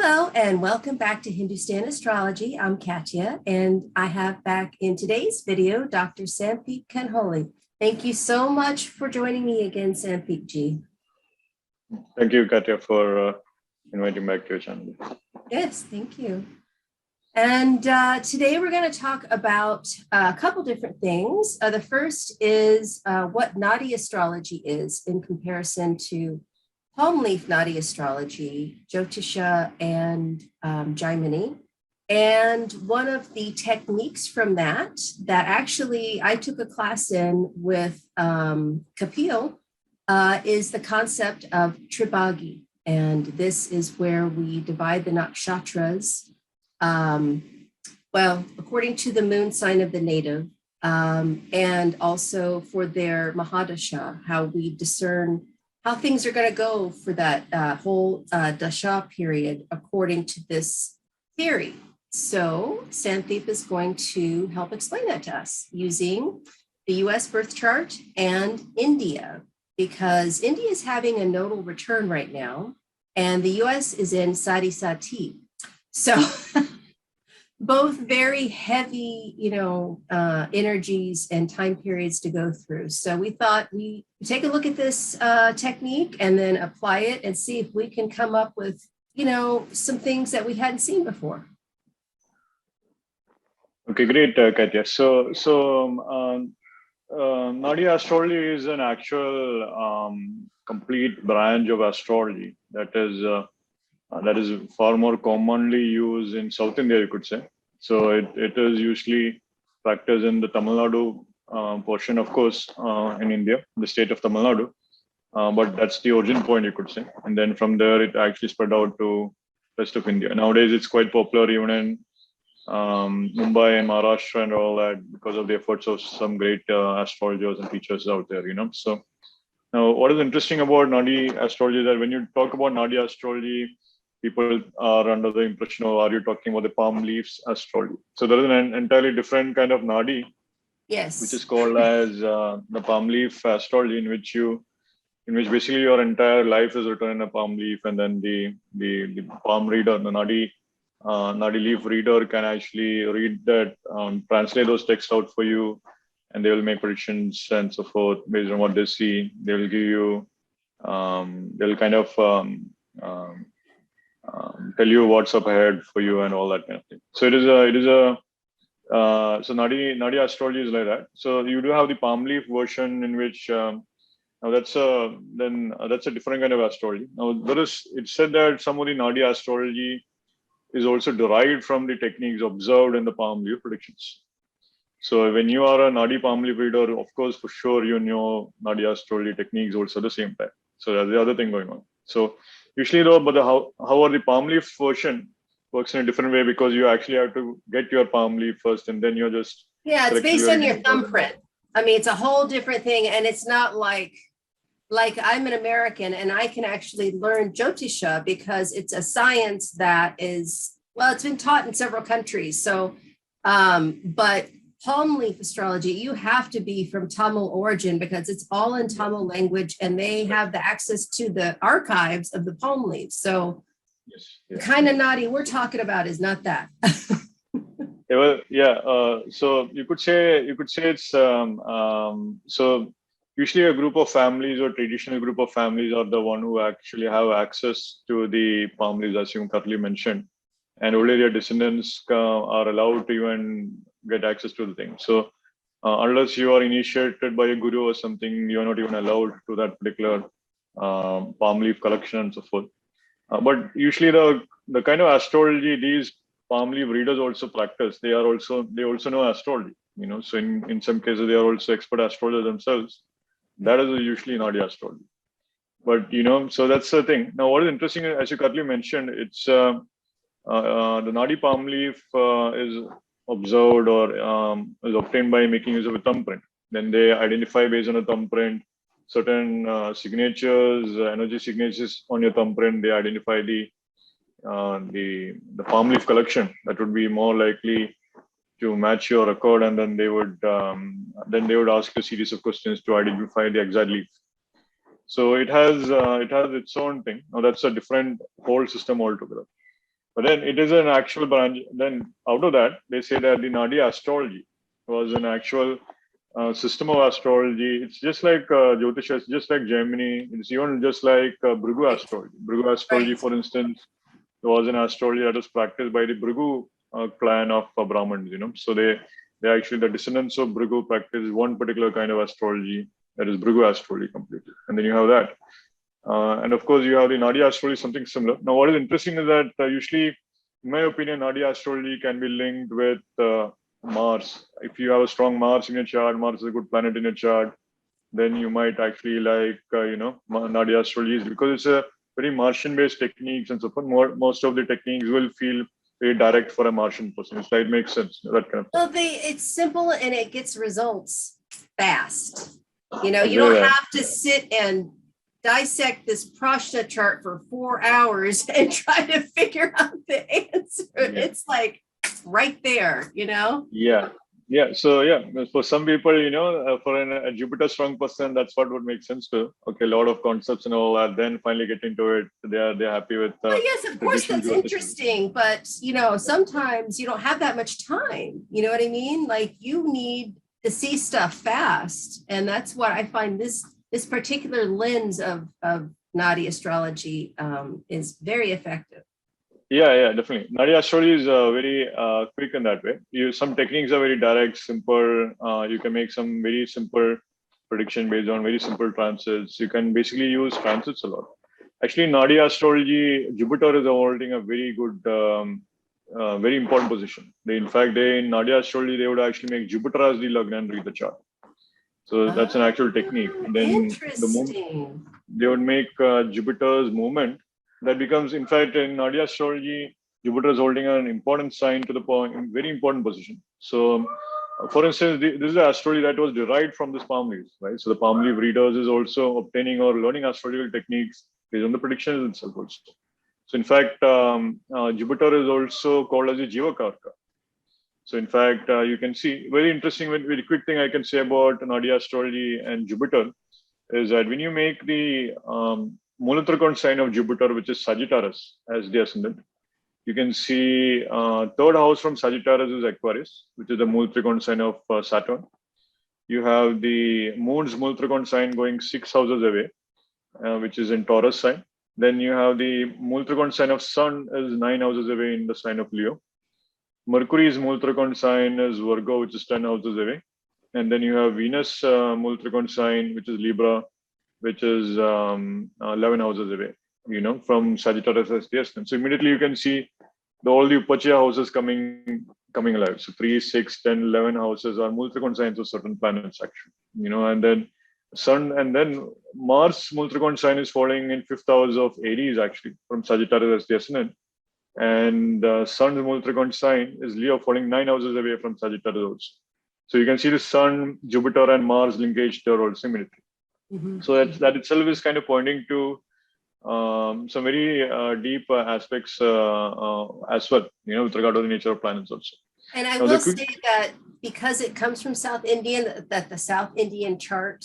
Hello and welcome back to Hindustan Astrology. I'm Katya and I have back in today's video Dr. Santhip Kanholy. Thank you so much for joining me again, Santhip ji. Thank you, Katya, for inviting back to your channel. Yes, thank you. And today we're going to talk about a couple different things. The first is what Nadi astrology is in comparison to palm leaf Nadi astrology, Jyotisha, and Jaimini. And one of the techniques from that actually I took a class in with Kapil is the concept of Tribhagi. And this is where we divide the nakshatras, well, according to the moon sign of the native, and also for their Mahadasha, how we discern how things are going to go for that whole dasha period according to this theory. So Santhip is going to help explain that to us using the US birth chart and India, because India is having a nodal return right now, and the US is in Sadi Sati. So both very heavy, energies and time periods to go through. So we thought we take a look at this technique and then apply it and see if we can come up with, some things that we hadn't seen before. Okay, great, Katya. So Nadi astrology is an actual complete branch of astrology that is far more commonly used in South India, you could say. So it is usually practiced in the Tamil Nadu portion, of course, in India, the state of Tamil Nadu. But that's the origin point, you could say. And then from there, it actually spread out to rest of India. Nowadays, it's quite popular even in Mumbai and Maharashtra and all that because of the efforts of some great astrologers and teachers out there, So now, what is interesting about Nadi astrology is that when you talk about Nadi astrology, people are under the impression of, are you talking about the palm leaves astrology? So there is an entirely different kind of Nadi, yes, which is called as the palm leaf astrology, in which basically your entire life is written in a palm leaf, and then the palm reader, the Nadi leaf reader, can actually read that, translate those texts out for you, and they will make predictions and so forth based on what they see. They will give you, they'll kind of tell you what's up ahead for you and all that kind of thing. So so Nadi astrology is like that. So you do have the palm leaf version, in which now that's a different kind of astrology. Now it's said that some of the Nadi astrology is also derived from the techniques observed in the palm leaf predictions. So when you are a Nadi palm leaf reader, of course, for sure, you know Nadi astrology techniques also at the same time. So that's the other thing going on. So usually though, but how are the palm leaf version works in a different way, because you actually have to get your palm leaf first, and then you're just... Yeah, it's based on your thumbprint. I mean, it's a whole different thing, and it's not like I'm an American and I can actually learn Jyotisha because it's a science that is, well, it's been taught in several countries. So, but palm leaf astrology, you have to be from Tamil origin because it's all in Tamil language, and they have the access to the archives of the palm leaves. So the kind of Nadi we're talking about is not that. So you could say it's so usually a group of families or traditional group of families are the one who actually have access to the palm leaves, as you thoroughly mentioned, and only their descendants are allowed to even get access to the thing. So unless you are initiated by a guru or something, you are not even allowed to that particular palm leaf collection and so forth. But usually the kind of astrology these palm leaf readers also practice, they also know astrology, So in some cases they are also expert astrologers themselves. That is usually Nadi astrology. But so that's the thing. Now, what is interesting, as you correctly mentioned, it's the Nadi palm leaf is observed or is obtained by making use of a thumbprint. Then they identify based on a thumbprint certain signatures, energy signatures on your thumbprint. They identify the palm leaf collection that would be more likely to match your record, and then they would ask a series of questions to identify the exact leaf. So it has its own thing. Now that's a different whole system altogether. But then it is an actual branch. Then out of that, they say that the Nadi astrology was an actual system of astrology. It's just like Jyotisha, it's just like Gemini, it's even just like Bhrigu astrology. Bhrigu astrology, Right. for instance, was an astrology that was practiced by the Bhrigu clan of Brahmins, So they actually, the descendants of Bhrigu practice one particular kind of astrology, that is Bhrigu astrology completely. And then you have that. And of course, you have the Nadi astrology, something similar. Now, what is interesting is that usually, in my opinion, Nadi astrology can be linked with Mars. If you have a strong Mars in your chart, Mars is a good planet in your chart, then you might actually like, Nadi astrology, because it's a very Martian-based techniques and so forth. Most of the techniques will feel very direct for a Martian person. It's like, it makes sense, that kind of Well, it's simple and it gets results fast. You thing. don't Yeah. have to sit and dissect this prashna chart for 4 hours and try to figure out the answer. Yeah. It's like right there, Yeah. So for some people, for a Jupiter strong person, that's what would make sense to. Okay, a lot of concepts and all that. Then finally get into it, they're happy with. Well, yes, of course, traditional that's Jyotish. interesting, but sometimes you don't have that much time. You know what I mean? Like you need to see stuff fast, and that's what I find this particular lens of Nadi astrology is very effective. Yeah, definitely. Nadi astrology is very quick in that way. Some techniques are very direct, simple. You can make some very simple prediction based on very simple transits. You can basically use transits a lot. Actually, Nadi astrology, Jupiter is holding a very good, very important position. In Nadi astrology, they would actually make Jupiter as the Lagna and read the chart. So that's an actual technique. And then Interesting. they would make Jupiter's movement. That becomes, in fact, in Nadi astrology, Jupiter is holding an important sign to the point, in very important position. So, for instance, this is an astrology that was derived from this palm leaves, right? So the palm leaf readers is also obtaining or learning astrological techniques based on the predictions itself also. So, in fact, Jupiter is also called as a Jivakarka. So, in fact, you can see, very interesting, very quick thing I can say about Nadi astrology and Jupiter is that when you make the Mulatrikon sign of Jupiter, which is Sagittarius, as the ascendant, you can see third house from Sagittarius is Aquarius, which is the Mulatrikon sign of Saturn. You have the moon's Mulatrikon sign going 6 houses away, which is in Taurus sign. Then you have the Mulatrikon sign of Sun is 9 houses away in the sign of Leo. Mercury's Mulatrikon sign is Virgo, which is 10 houses away. And then you have Venus Mulatrikon sign, which is Libra, which is 11 houses away, from Sagittarius as the ascendant. So immediately you can see all the Upachya houses coming alive. So 3, 6, 10, 11 houses are Mulatrikon signs of certain planets, actually. And then Sun, and then Mars Mulatrikon sign is falling in 5th house of Aries, actually, from Sagittarius as the ascendant. And Sun's Mulatrikon sign is Leo, falling 9 houses away from Sagittarius also. So you can see the Sun, Jupiter, and Mars linkage, they're all symmetry. Mm-hmm. So that itself is kind of pointing to some very deep aspects as well, with regard to the nature of planets also. And I will say that because it comes from South Indian, that the South Indian chart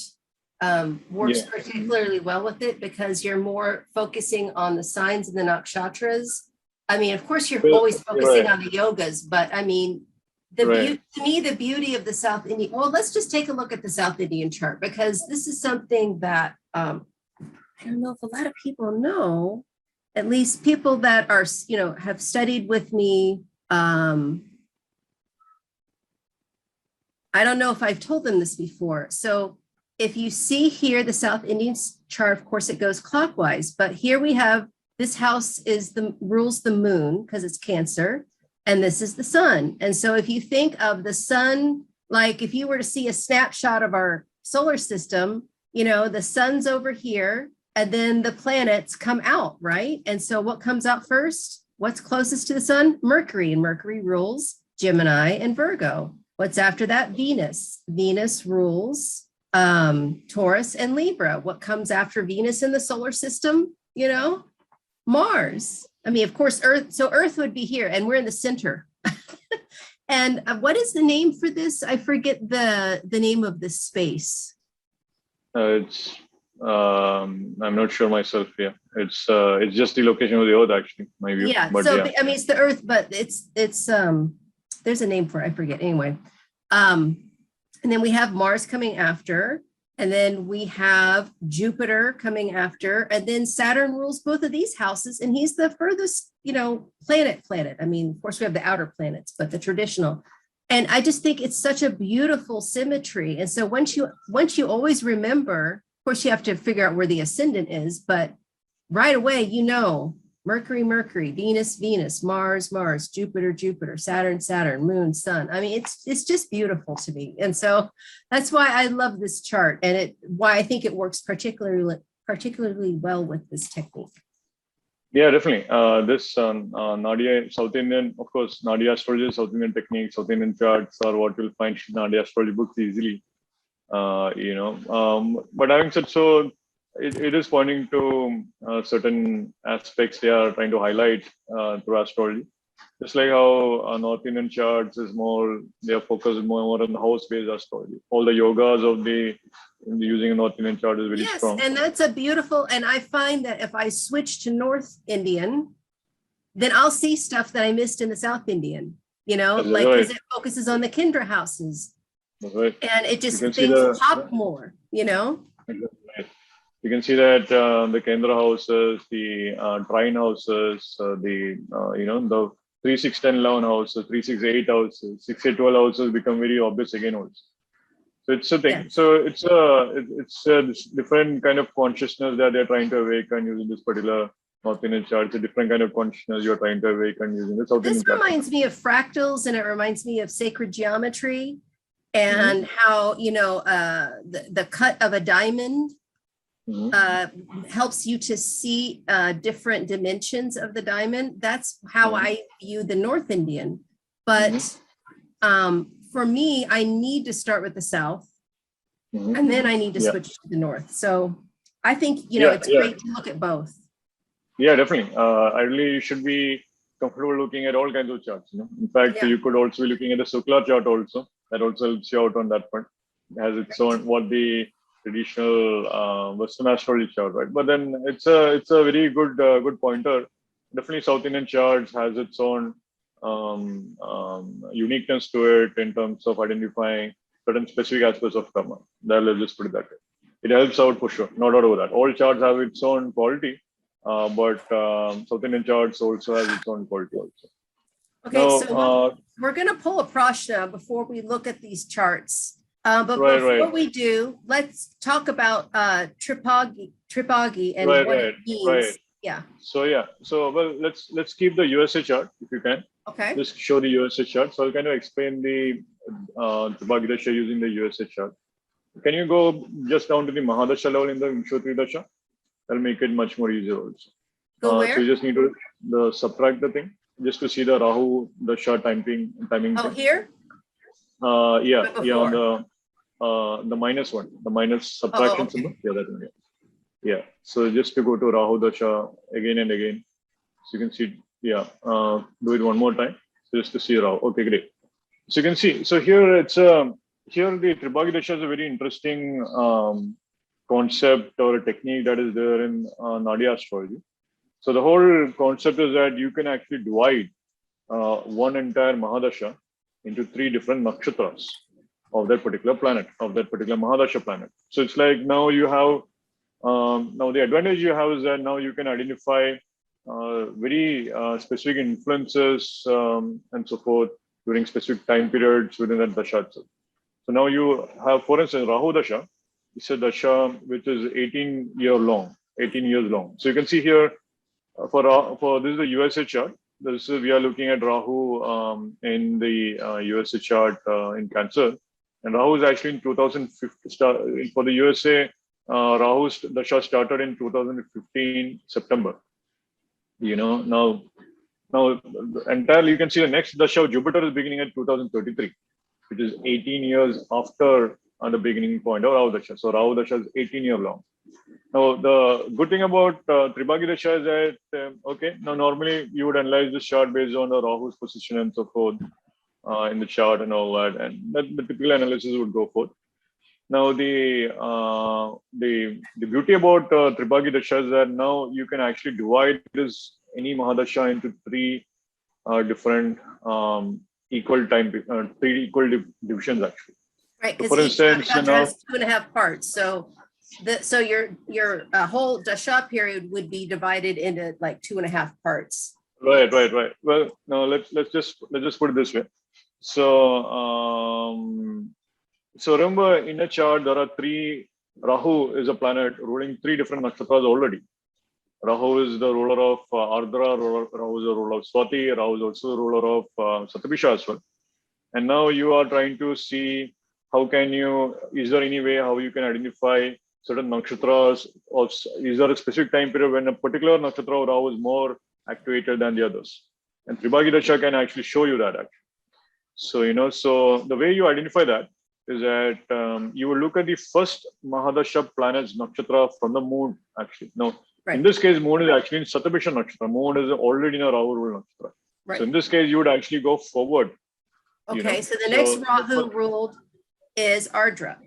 works particularly well with it, because you're more focusing on the signs and the nakshatras. I mean, of course, you're always focusing on the yogas, but I mean, to me, the beauty of the South Indian, well, let's just take a look at the South Indian chart, because this is something that I don't know if a lot of people know, at least people that are, have studied with me. I don't know if I've told them this before. So if you see here, the South Indian chart, of course, it goes clockwise, but here we have this house rules the moon because it's Cancer. And this is the sun. And so if you think of the sun, like if you were to see a snapshot of our solar system, the sun's over here and then the planets come out, right? And so what comes out first? What's closest to the sun? Mercury, and Mercury rules Gemini and Virgo. What's after that? Venus. Venus rules Taurus and Libra. What comes after Venus in the solar system? Mars. I mean, of course, Earth. So Earth would be here, and we're in the center. And what is the name for this? I forget the name of this space. It's I'm not sure myself. Yeah, it's just the location of the Earth, actually, my view. Yeah. But So yeah, I mean, it's the Earth, but it's there's a name for it. I forget. Anyway, and then we have Mars coming after, and then we have Jupiter coming after, and then Saturn rules both of these houses, and he's the furthest, planet. I mean, of course, we have the outer planets, but the traditional. And I just think it's such a beautiful symmetry. And so once you always remember, of course, you have to figure out where the ascendant is, but right away, Mercury, Mercury, Venus, Venus, Mars, Mars, Jupiter, Jupiter, Saturn, Saturn, Moon, Sun. I mean, it's just beautiful to me. And so that's why I love this chart, and why I think it works particularly well with this technique. yeah, definitely. This Nadia South Indian, of course, Nadia astrology, South Indian techniques, South Indian charts are what you'll find in Nadia astrology books easily. But having said so, it is pointing to certain aspects they are trying to highlight through astrology. Just like how North Indian charts is more, they are focused more on the house-based astrology. All the yogas using a North Indian chart is very strong. And that's a beautiful, and I find that if I switch to North Indian, then I'll see stuff that I missed in the South Indian, because it focuses on the Kendra houses. Right. And it just things pop more, You can see that the Kendra houses, the trine houses, the 3, 6, 10, 11 houses, 3, 6, 8 houses, 6, 8, 12 houses become very obvious again also. So it's a thing. Yes. So it's a different kind of consciousness that they're trying to awaken using this particular North Indian chart. It's a different kind of consciousness you're trying to awaken using this South Indian chart. This reminds me of fractals, and it reminds me of sacred geometry, and how the cut of a diamond helps you to see different dimensions of the diamond. That's how I view the North Indian. But for me, I need to start with the South, and then I need to switch to the North. So I think, it's great to look at both. Yeah, definitely. You should be comfortable looking at all kinds of charts. In fact, you could also be looking at the Sukla chart also. That also helps you out on that front. It has its own, what the traditional Western astrology chart, right? But then it's a very good pointer. Definitely, South Indian charts has its own uniqueness to it in terms of identifying certain specific aspects of karma. Let's just put it that way. It helps out for sure, no doubt about that. All charts have its own quality, but South Indian charts also has its own quality also. Okay, now, so we're going to pull a prashna before we look at these charts. But before we do, let's talk about Tribhagi and what it means. Right. Yeah. So well, let's keep the USA chart if you can. Okay. Just show the USA chart. So I'll kind of explain the Tribhagi dasha using the USA chart. Can you go just down to the Mahadasha level in the Vimshotri dasha? That'll make it much more easier also. Go where? So you just need to subtract the thing just to see the Rahu dasha timing. Oh, here? The minus one, the minus subtraction symbol. Yeah, that one. Yeah. So just to go to Rahu dasha again and again. So you can see, do it one more time. So just to see Rahu. Okay, great. So you can see, so here here the Tribhagi dasha is a very interesting concept or a technique that is there in Nadia astrology. So the whole concept is that you can actually divide one entire Mahadasha into 3 different nakshatras of that particular planet, of that particular Mahadasha planet. So it's like now you have, now the advantage you have is that now you can identify very specific influences and so forth during specific time periods within that dasha itself. So now you have, for instance, Rahu dasha. It's a dasha which is 18 years long. So you can see here for this is the USA chart. We are looking at Rahu in the USA chart in Cancer, and Rahu is actually in 2015. For the USA, Rahu's dasha started in 2015 September. Now entirely you can see the next dasha of Jupiter is beginning at 2033, which is 18 years after the beginning point of Rahu dasha. So Rahu dasha is 18 years long. Now the good thing about Tribhagi dasha is that now normally you would analyze this chart based on the Rahu's position and so forth in the chart and all that, and that the typical analysis would go forth. Now the beauty about Tribhagi dasha is that now you can actually divide this any Mahadasha into three different equal time, three equal divisions actually. Right, So because for each instance, nakshatra now has 2.5 parts. So your whole dasha period would be divided into like 2.5 parts. right. Well, now let's just put it this way. So remember in a chart there are three. Rahu is a planet ruling three different nakshatras already. Rahu is the ruler of Ardra, Rahu is the ruler of Swati, Rahu is also the ruler of Satabisha as well. And now you are trying to see how can you, is there any way how you can identify certain nakshatras, or is there a specific time period when a particular nakshatra of Rahu is more activated than the others? And Tribhagi Dasha can actually show you that actually. So, so the way you identify that is that you will look at the first Mahadasha planet's nakshatra from the moon actually. Now, Right. in this case, moon is actually in Satabisha nakshatra. Moon is already in a Rahu rule nakshatra. Right. So in this case, you would actually go forward. Okay, so the next Rahu ruled is Ardra.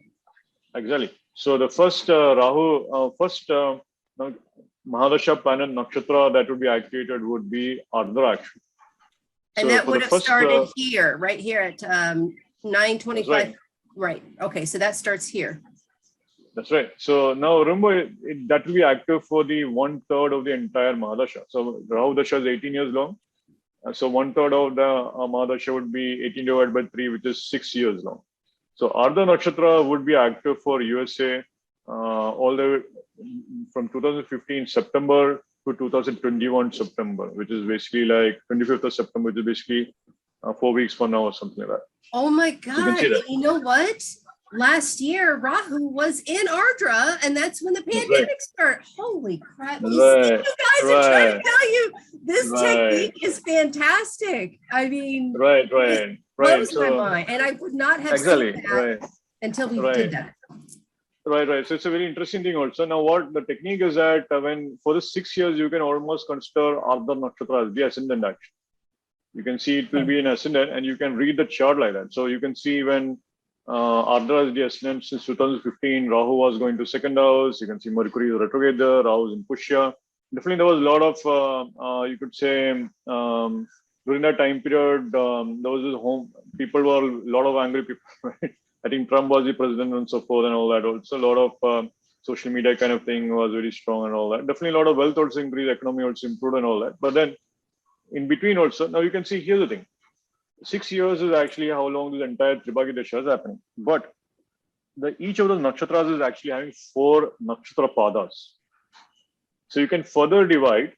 Exactly. So the first Mahadasha planet nakshatra that would be activated would be Ardra actually. And that would have started here, right here at 9:25. Right. Okay, so that starts here. That's right. So now remember, that will be active for the 1/3 of the entire Mahadasha. So Rahu Dasha is 18 years long. So 1/3 of the Mahadasha would be 18 divided by 3, which is 6 years long. So Ardha Nakshatra would be active for USA all the way from 2015 September to 2021 September, which is basically like 25th of September, which is basically 4 weeks from now or something like that. Oh my God. You know what? Last year, Rahu was in Ardra, and that's when the pandemic started. Holy crap. You see, you guys are trying to tell you this technique is fantastic. I mean, it blows my mind. And I would not have seen that until we did that. Right. So it's a very interesting thing also. Now, what the technique is that when for the 6 years, you can almost consider Ardha Nakshatra as the ascendant action. You can see it will be an ascendant, and you can read the chart like that. So you can see when Ardra is the ascendant since 2015, Rahu was going to second house. You can see Mercury is retrograde there, Rahu is in Pushya. Definitely, there was a lot of, you could say, during that time period, there was this people were a lot of angry people, right? I think Trump was the president and so forth and all that. Also, a lot of social media kind of thing was very strong and all that. Definitely, a lot of wealth also increased, economy also improved and all that. But then, in between also, now you can see here's the thing. 6 years is actually how long this entire Tribhagi Dasha is happening. But each of those nakshatras is actually having 4 nakshatra padas. So you can further divide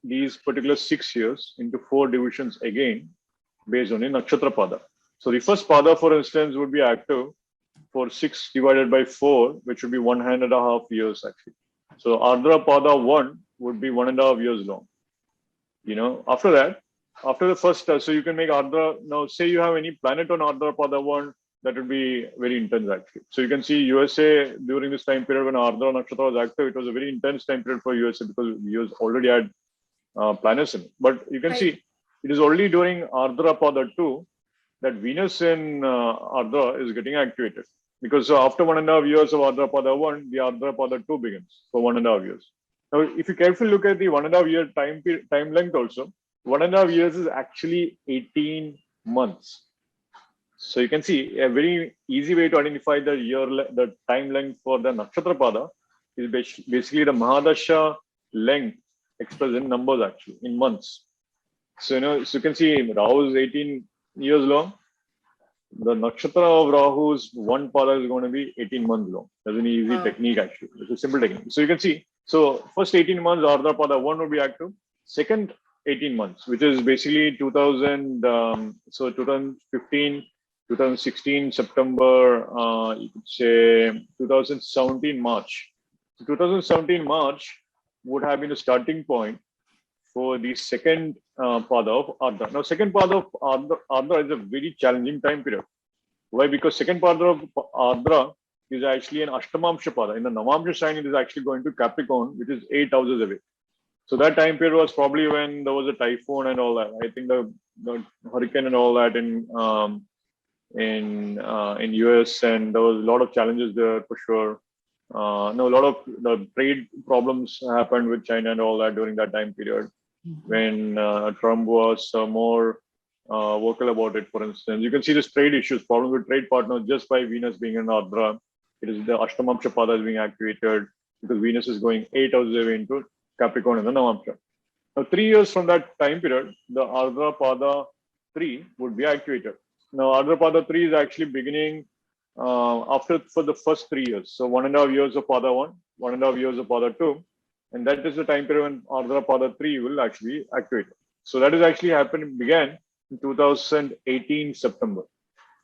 these particular 6 years into 4 divisions again based on a nakshatra pada. So the first pada, for instance, would be active for 6 divided by 4, which would be 1.5 years actually. So Ardra pada 1 would be 1.5 years long. After that, after the first, so you can make Ardra. Now, say you have any planet on Ardra pada 1, that would be very intense actually. So you can see USA during this time period when Ardra Nakshatra was active, it was a very intense time period for USA because US already had planets in it. But you can see it is only during Ardra pada 2 that Venus in Ardra is getting activated. Because so after 1.5 years of Ardra pada 1, the Ardra pada 2 begins for 1.5 years. Now, if you carefully look at the 1.5 year time length also, 1.5 years is actually 18 months. So you can see a very easy way to identify the time length for the nakshatra pada is basically the Mahadasha length expressed in numbers actually, in months. So, so you can see Rahu is 18 years long. The nakshatra of Rahu's one pada is going to be 18 months long. That's an easy technique actually. It's a simple technique. So you can see, so first 18 months, Ardha pada 1 will be active. Second 18 months, which is basically 2015, 2016 September, you could say 2017 March. So 2017 March would have been a starting point for the second pada of Ardha. Now, second pada of Ardha is a very challenging time period. Why? Because second pada of Ardha is actually an Ashtamamsha pada. In the Navamsha sign, it is actually going to Capricorn, which is 8 houses away. So that time period was probably when there was a typhoon and all that. I think the hurricane and all that in in US, and there was a lot of challenges there for sure. No, a lot of the trade problems happened with China and all that during that time period when Trump was more vocal about it. For instance, you can see this trade issues, problems with trade partners just by Venus being in Ardra. It is the Ashtamamsha Pada is being activated because Venus is going 8 houses away into Capricorn in the Navamsha. Now, 3 years from that time period, the Ardra Pada 3 would be activated. Now, Ardra Pada 3 is actually beginning after for the first 3 years. So 1.5 years of Pada 1, 1.5 years of Pada 2. And that is the time period when Ardra Pada 3 will actually be activated. So that is actually began in 2018 September.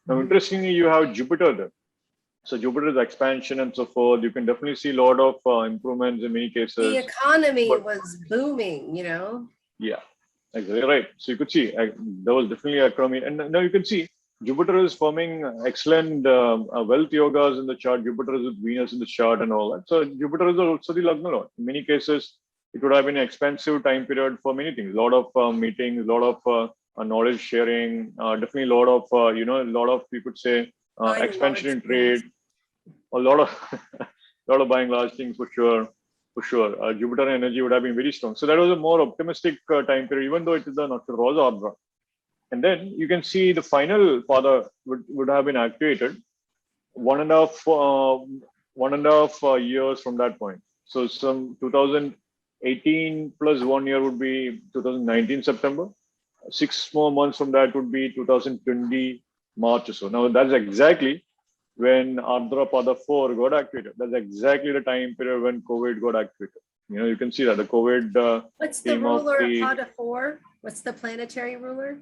Now, interestingly, you have Jupiter there. So Jupiter's expansion and so forth, you can definitely see a lot of improvements in many cases. The economy was booming, you know? Yeah, exactly right. So you could see there was definitely economy. And now you can see Jupiter is forming excellent wealth yogas in the chart. Jupiter is with Venus in the chart and all that. So Jupiter is also the Lagna Lord. In many cases, it would have been an expensive time period for many things. A lot of meetings, a lot of knowledge sharing, definitely a lot of, a lot of, you could say, expansion in trade, a lot of buying large things for sure. Jupiter energy would have been very strong. So that was a more optimistic time period, even though it is the nakshatra Ardra. And then you can see the final Pada would have been activated 1.5 years from that point. So some 2018 plus 1 year would be 2019 September. 6 more months from that would be 2020 March or so. Now that's exactly when Ardra Pada 4 got activated. That's exactly the time period when COVID got activated. You can see that the COVID. What's the ruler of Pada 4? What's the planetary ruler?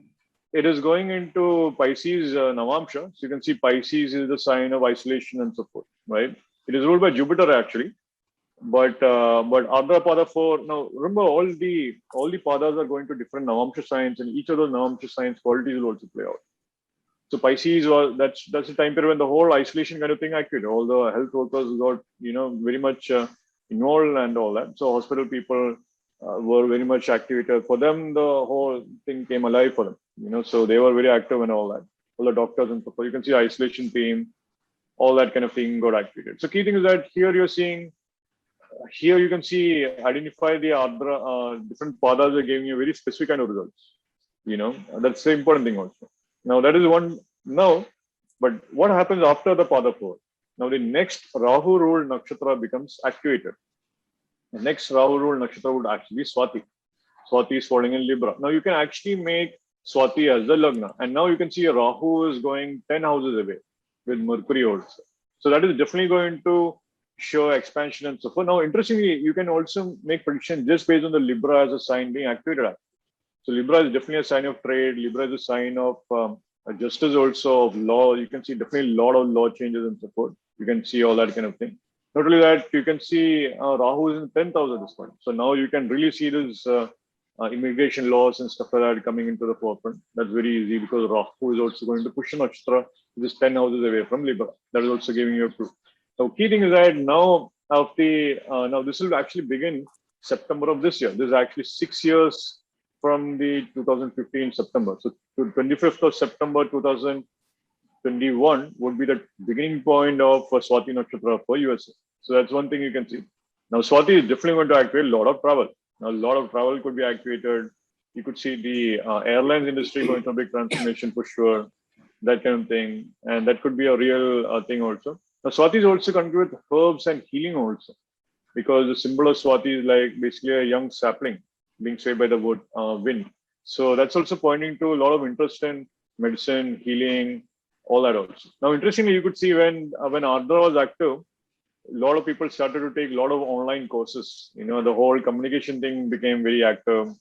It is going into Pisces Navamsha. So you can see Pisces is the sign of isolation and so forth, right? It is ruled by Jupiter actually. But Ardra Pada 4, now remember all the Padas are going to different Navamsha signs, and each of those Navamsha signs qualities will also play out. So Pisces that's the time period when the whole isolation kind of thing activated. All the health workers got very much involved and all that. So hospital people were very much activated. For them, the whole thing came alive for them. So they were very active and all that. All the doctors and so forth. You can see isolation team, all that kind of thing got activated. So key thing is that here you're seeing. Here you can see identify the Ardra different Padas are giving you very specific kind of results. That's the important thing also. Now that is one now, but what happens after the Pada 4? Now the next Rahu ruled nakshatra becomes activated. The next Rahu ruled nakshatra would actually be Swati. Swati is falling in Libra. Now you can actually make Swati as the Lagna. And now you can see Rahu is going 10 houses away with Mercury also. So that is definitely going to show expansion and so forth. Now, interestingly, you can also make prediction just based on the Libra as a sign being activated. So Libra is definitely a sign of trade. Libra is a sign of justice also, of law. You can see definitely a lot of law changes and so forth. You can see all that kind of thing. Not only that, you can see Rahu is in 10th house at this point. So now you can really see this immigration laws and stuff like that coming into the forefront. That's very easy because Rahu is also going to push a nakshatra, which is 10 houses away from Libra. That is also giving you a clue. So key thing is that now this will actually begin September of this year. This is actually 6 years from the 2015 September. So 25th of September 2021 would be the beginning point of Swati Nakshatra for USA. So that's one thing you can see. Now Swati is definitely going to activate a lot of travel. Now a lot of travel could be activated. You could see the airlines industry going through a big transformation for sure. That kind of thing. And that could be a real thing also. Now, Swati is also connected with herbs and healing also, because the symbol of Swati is like basically a young sapling being swayed by the wind. So that's also pointing to a lot of interest in medicine, healing, all that also. Now, interestingly, you could see when Ardra was active, a lot of people started to take a lot of online courses. The whole communication thing became very active.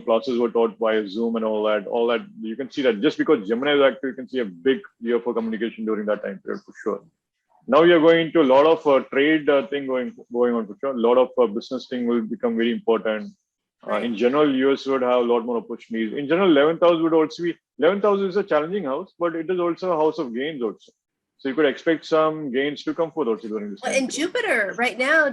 Classes were taught via Zoom and all that. You can see that just because Gemini is active, you can see a big year for communication during that time period for sure. Now you're going into a lot of trade thing going on for sure. A lot of business thing will become very important. In general, US would have a lot more opportunities. In general, 11th house would also be 11th house is a challenging house, but it is also a house of gains also. So you could expect some gains to come forth also during this time. And Jupiter, right now,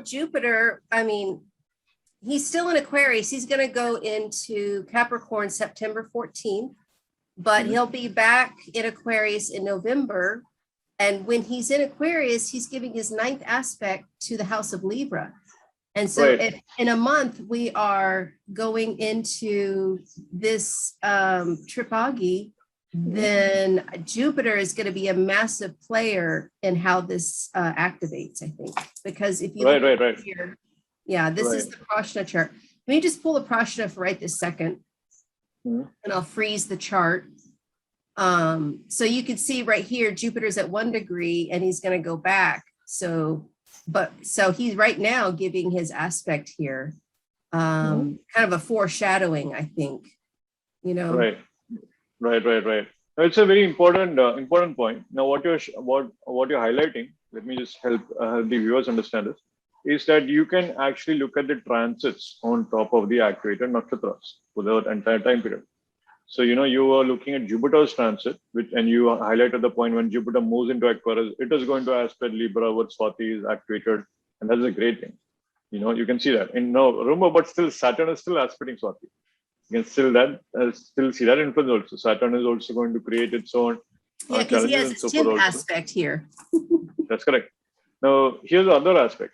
he's still in Aquarius. He's going to go into Capricorn September 14th. but he'll be back in Aquarius in November. And when he's in Aquarius, he's giving his ninth aspect to the house of Libra. And so if in a month we are going into this Tribhagi, then Jupiter is going to be a massive player in how this activates, I think. Because if you look here, this is the Prashna chart. Let me just pull the Prashna for right this second, and I'll freeze the chart. So you can see right here, Jupiter's at 1 degree and he's going to go back. So he's right now giving his aspect here, kind of a foreshadowing, I think, Right. It's a very important point. Now, what you're highlighting, let me just help the viewers understand this, is that you can actually look at the transits on top of the activated nakshatras for the entire time period. So, you are looking at Jupiter's transit, and you highlighted the point when Jupiter moves into Aquarius, it is going to aspect Libra, what Swati is activated, and that's a great thing. You can see that. And now, remember, but still Saturn is still aspecting Swati. You can still see that influence also. Saturn is also going to create its own because he has his 10th aspect here. That's correct. Now, here's the other aspect.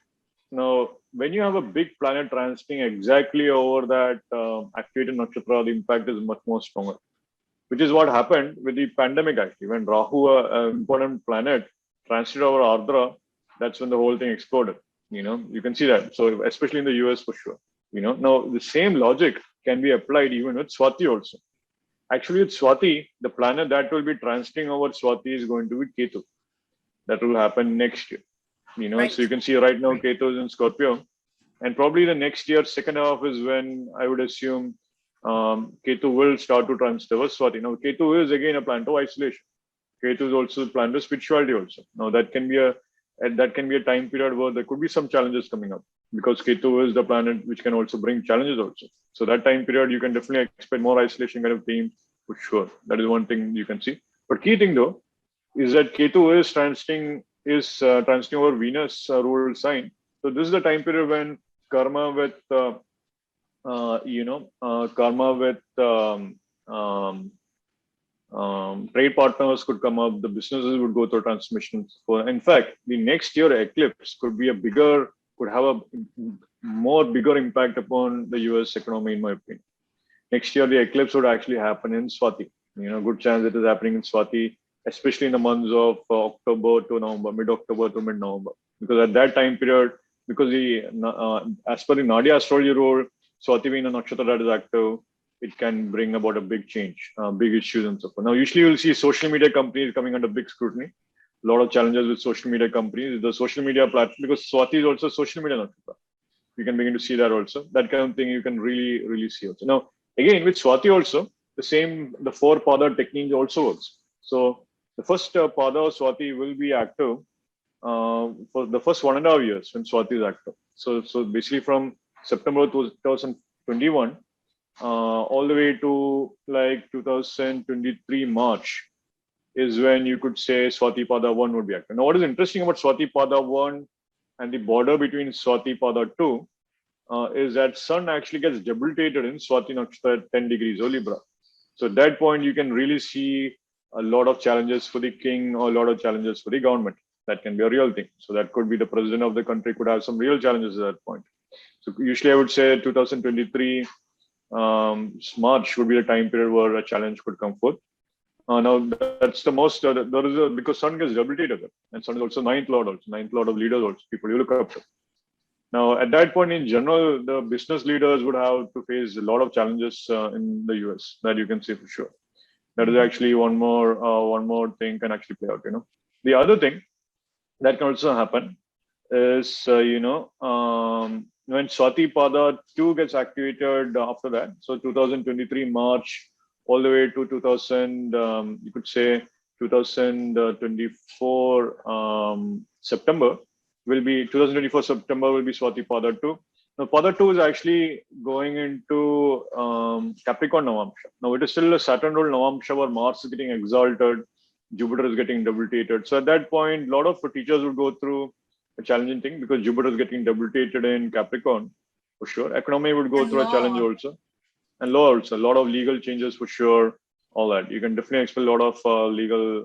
Now, when you have a big planet transiting exactly over that activated nakshatra, the impact is much more stronger, which is what happened with the pandemic actually. When Rahu, an important planet, transited over Ardra, that's when the whole thing exploded. You can see that. So especially in the US for sure. Now the same logic can be applied even with Swati also. Actually, with Swati, the planet that will be transiting over Swati is going to be Ketu. That will happen next year. So you can see right now Ketu is in Scorpio, and probably the next year, second half is when I would assume Ketu will start to transit over Swati. Now, Ketu is again a planet of isolation. Ketu is also a planet of spirituality also. Now, that can be a time period where there could be some challenges coming up, because Ketu is the planet which can also bring challenges also. So that time period, you can definitely expect more isolation kind of theme for sure. That is one thing you can see. But key thing though is that Ketu is transiting over Venus ruled sign. So this is the time period when karma with trade partners could come up, the businesses would go through transformations. In fact, the next year eclipse could have a bigger impact upon the US economy, in my opinion. Next year, the eclipse would actually happen in Swati. Good chance it is happening in Swati, especially in the months of October to November, mid-October to mid-November. Because at that time period, because as per the Nadi astrology rule, Swati being a nakshatra that is active, it can bring about a big change, big issues and so forth. Now, usually you'll see social media companies coming under big scrutiny. A lot of challenges with social media companies, the social media platform, because Swati is also social media nakshatra. You can begin to see that also. That kind of thing you can really, really see also. Now, again, with Swati also, the 4 pada technique also works. So the first pada of Swati will be active for the first 1.5 years when Swati is active. So basically from September 2021 all the way to like 2023 March is when you could say Swati pada 1 would be active. Now, what is interesting about Swati pada 1 and the border between Swati pada 2 is that Sun actually gets debilitated in Swati nakshatra at 10 degrees of Libra. So at that point, you can really see a lot of challenges for the king or a lot of challenges for the government. That can be a real thing. So that could be the president of the country could have some real challenges at that point. So usually I would say 2023 March would be the time period where a challenge could come forth. Now that's the most, because Sun gets debilitated, and Sun is also ninth lord of leaders also, people you look up to. Now, at that point, in general, the business leaders would have to face a lot of challenges in the US, that you can see for sure. That is actually one more thing can actually play out. The other thing that can also happen is when Swati pada 2 gets activated after that. So 2023 March all the way to 2024 September. 2024 September will be Swati pada 2. Now, pada 2 is actually going into Capricorn Navamsha. Now, it is still a Saturn ruled Navamsha where Mars is getting exalted, Jupiter is getting debilitated. So at that point, a lot of teachers would go through a challenging thing because Jupiter is getting debilitated in Capricorn for sure. Economy would go through a challenge also, and law also. A lot of legal changes for sure. all that. You can definitely expect a lot of legal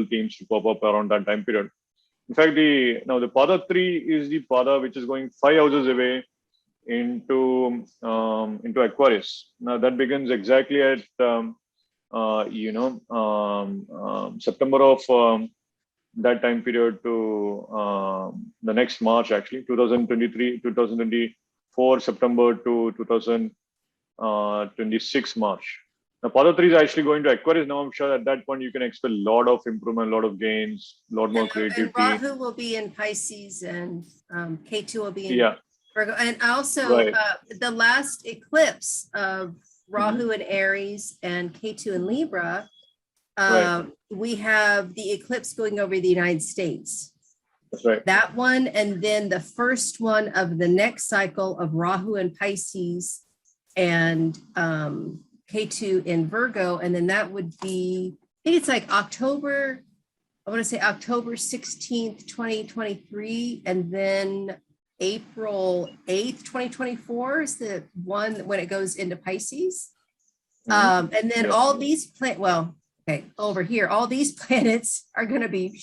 themes to pop up around that time period. In fact, the Pada 3 is the Pada which is going 5 houses away into Aquarius. Now that begins exactly at September of that time period to the next March, actually 2023, 2024 September to 2026 March. Now, Pada 3 is actually going to Aquarius. Now, I'm sure at that point you can expect a lot of improvement, a lot of gains, a lot more And creativity. Rahu will be in Pisces, and K2 will be in Yeah, Virgo. And also right. the last eclipse of Rahu in Aries and K2 in Libra, Right. we have the eclipse going over the United States. That's right. That one, and then the first one of the next cycle of Rahu in Pisces and K2 in Virgo. And then that would be, I think it's like October, I want to say October 16th, 2023. And then April 8th, 2024 is the one when it goes into Pisces. And then all these over here, all these planets are going to be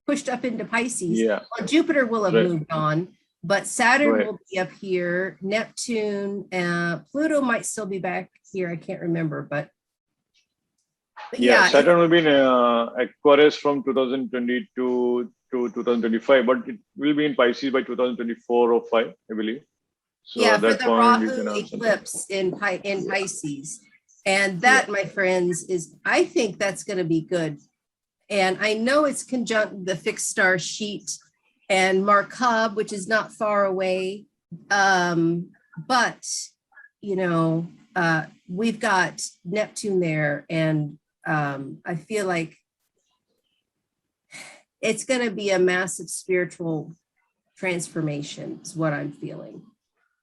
pushed up into Pisces. Yeah. Well, Jupiter will have moved on, but Saturn will be up here. Neptune, Pluto might still be back here. I can't remember, but yeah, Saturn will be in Aquarius from 2022 to 2025, but it will be in Pisces by 2024 or 5, I believe. So yeah, at that for the point, Rahu eclipse in Pisces. And that, my friends, I think that's going to be good. And I know it's conjunct the fixed star sheet and Markab, which is not far away. But, we've got Neptune there. And I feel like it's going to be a massive spiritual transformation is what I'm feeling.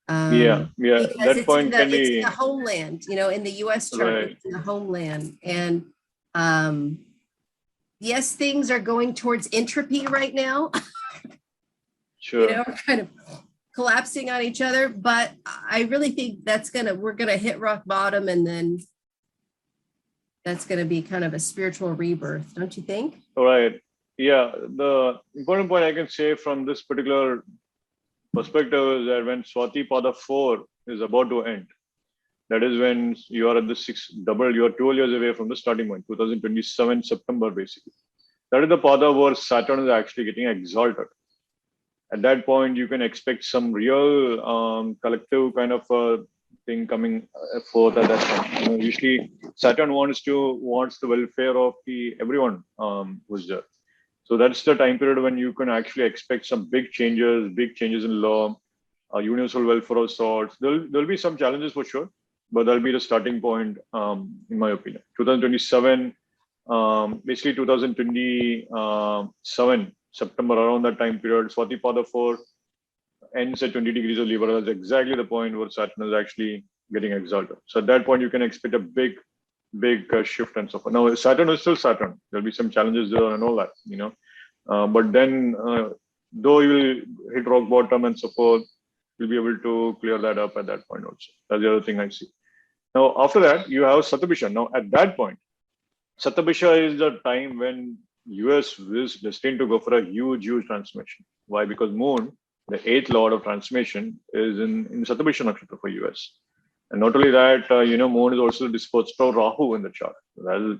Because that point it's in the homeland, in the US chart, it's in the homeland. And yes, things are going towards entropy right now. Sure. Kind of collapsing on each other, but I really think we're gonna hit rock bottom, and then that's gonna be kind of a spiritual rebirth, don't you think? All right. Yeah, the important point I can say from this particular perspective is that when Swati Pada 4 is about to end, that is when you are at the you are 12 years away from the starting point, 2027 September, basically. That is the Pada where Saturn is actually getting exalted. At that point, you can expect some real collective kind of thing coming forth at that time. Usually Saturn wants the welfare of everyone who's there. So that's the time period when you can actually expect some big changes in law, universal welfare of sorts. There'll be some challenges for sure, but that'll be the starting point, in my opinion. 2027, basically 2027, September, around that time period, Swati Pada 4 ends at 20 degrees of Libra. That's exactly the point where Saturn is actually getting exalted. So at that point, you can expect a big shift and so forth. Now, Saturn is still Saturn. There'll be some challenges there and all that, but then, though you will hit rock bottom and so forth, you'll be able to clear that up at that point also. That's the other thing I see. Now, after that, you have Satabhisha. Now, at that point, Satabhisha is the time when US is destined to go for a huge transformation. Why? Because Moon, the 8th lord of transformation, is in Satabhisha nakshatra for US. And not only that, Moon is also disposed of Rahu in the chart.